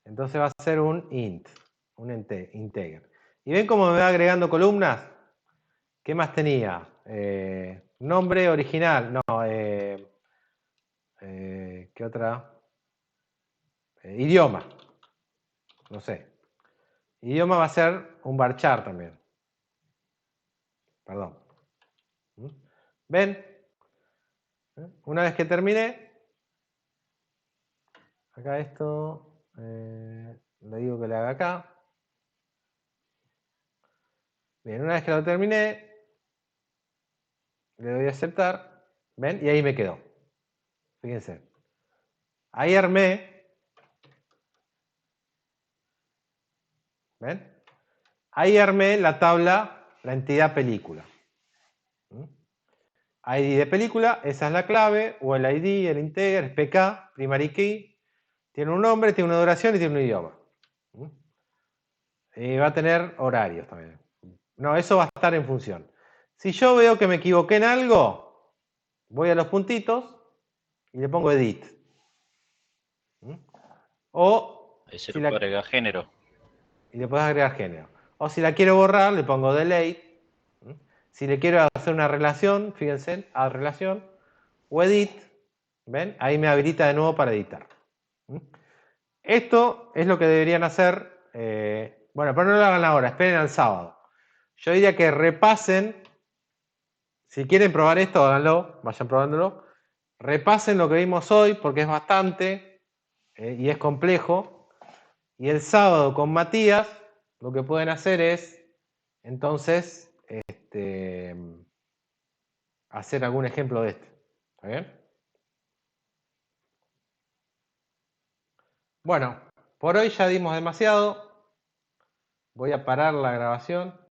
Entonces va a ser un int. Un integer. ¿Y ven cómo me va agregando columnas? ¿Qué más tenía? Nombre original. No. ¿Qué otra? Idioma. No sé. Idioma va a ser un varchar también. Perdón. ¿Ven? Una vez que terminé, acá esto, le digo que le haga acá. Bien, una vez que lo terminé, le doy a aceptar. ¿Ven? Y ahí me quedó. Fíjense. Ahí armé. ¿Ven? Ahí armé la tabla, la entidad película. ID de película, esa es la clave, o el ID, el integer, es PK, primary key. Tiene un nombre, tiene una duración y tiene un idioma. Y va a tener horarios también. No, eso va a estar en función. Si yo veo que me equivoqué en algo, voy a los puntitos y le pongo edit. O Ahí se si le puede agregar género. y le puedes agregar género. O si la quiero borrar, le pongo delete. Si le quiero hacer una relación, fíjense, add relación o edit, ¿ven? Ahí me habilita de nuevo para editar. Esto es lo que deberían hacer. Bueno, pero no lo hagan ahora, esperen al sábado. Yo diría que repasen. Si quieren probar esto, háganlo, vayan probándolo. Repasen lo que vimos hoy, porque es bastante y es complejo. Y el sábado con Matías, lo que pueden hacer es, entonces, hacer algún ejemplo de este. ¿Está bien? Bueno, por hoy ya dimos demasiado. Voy a parar la grabación.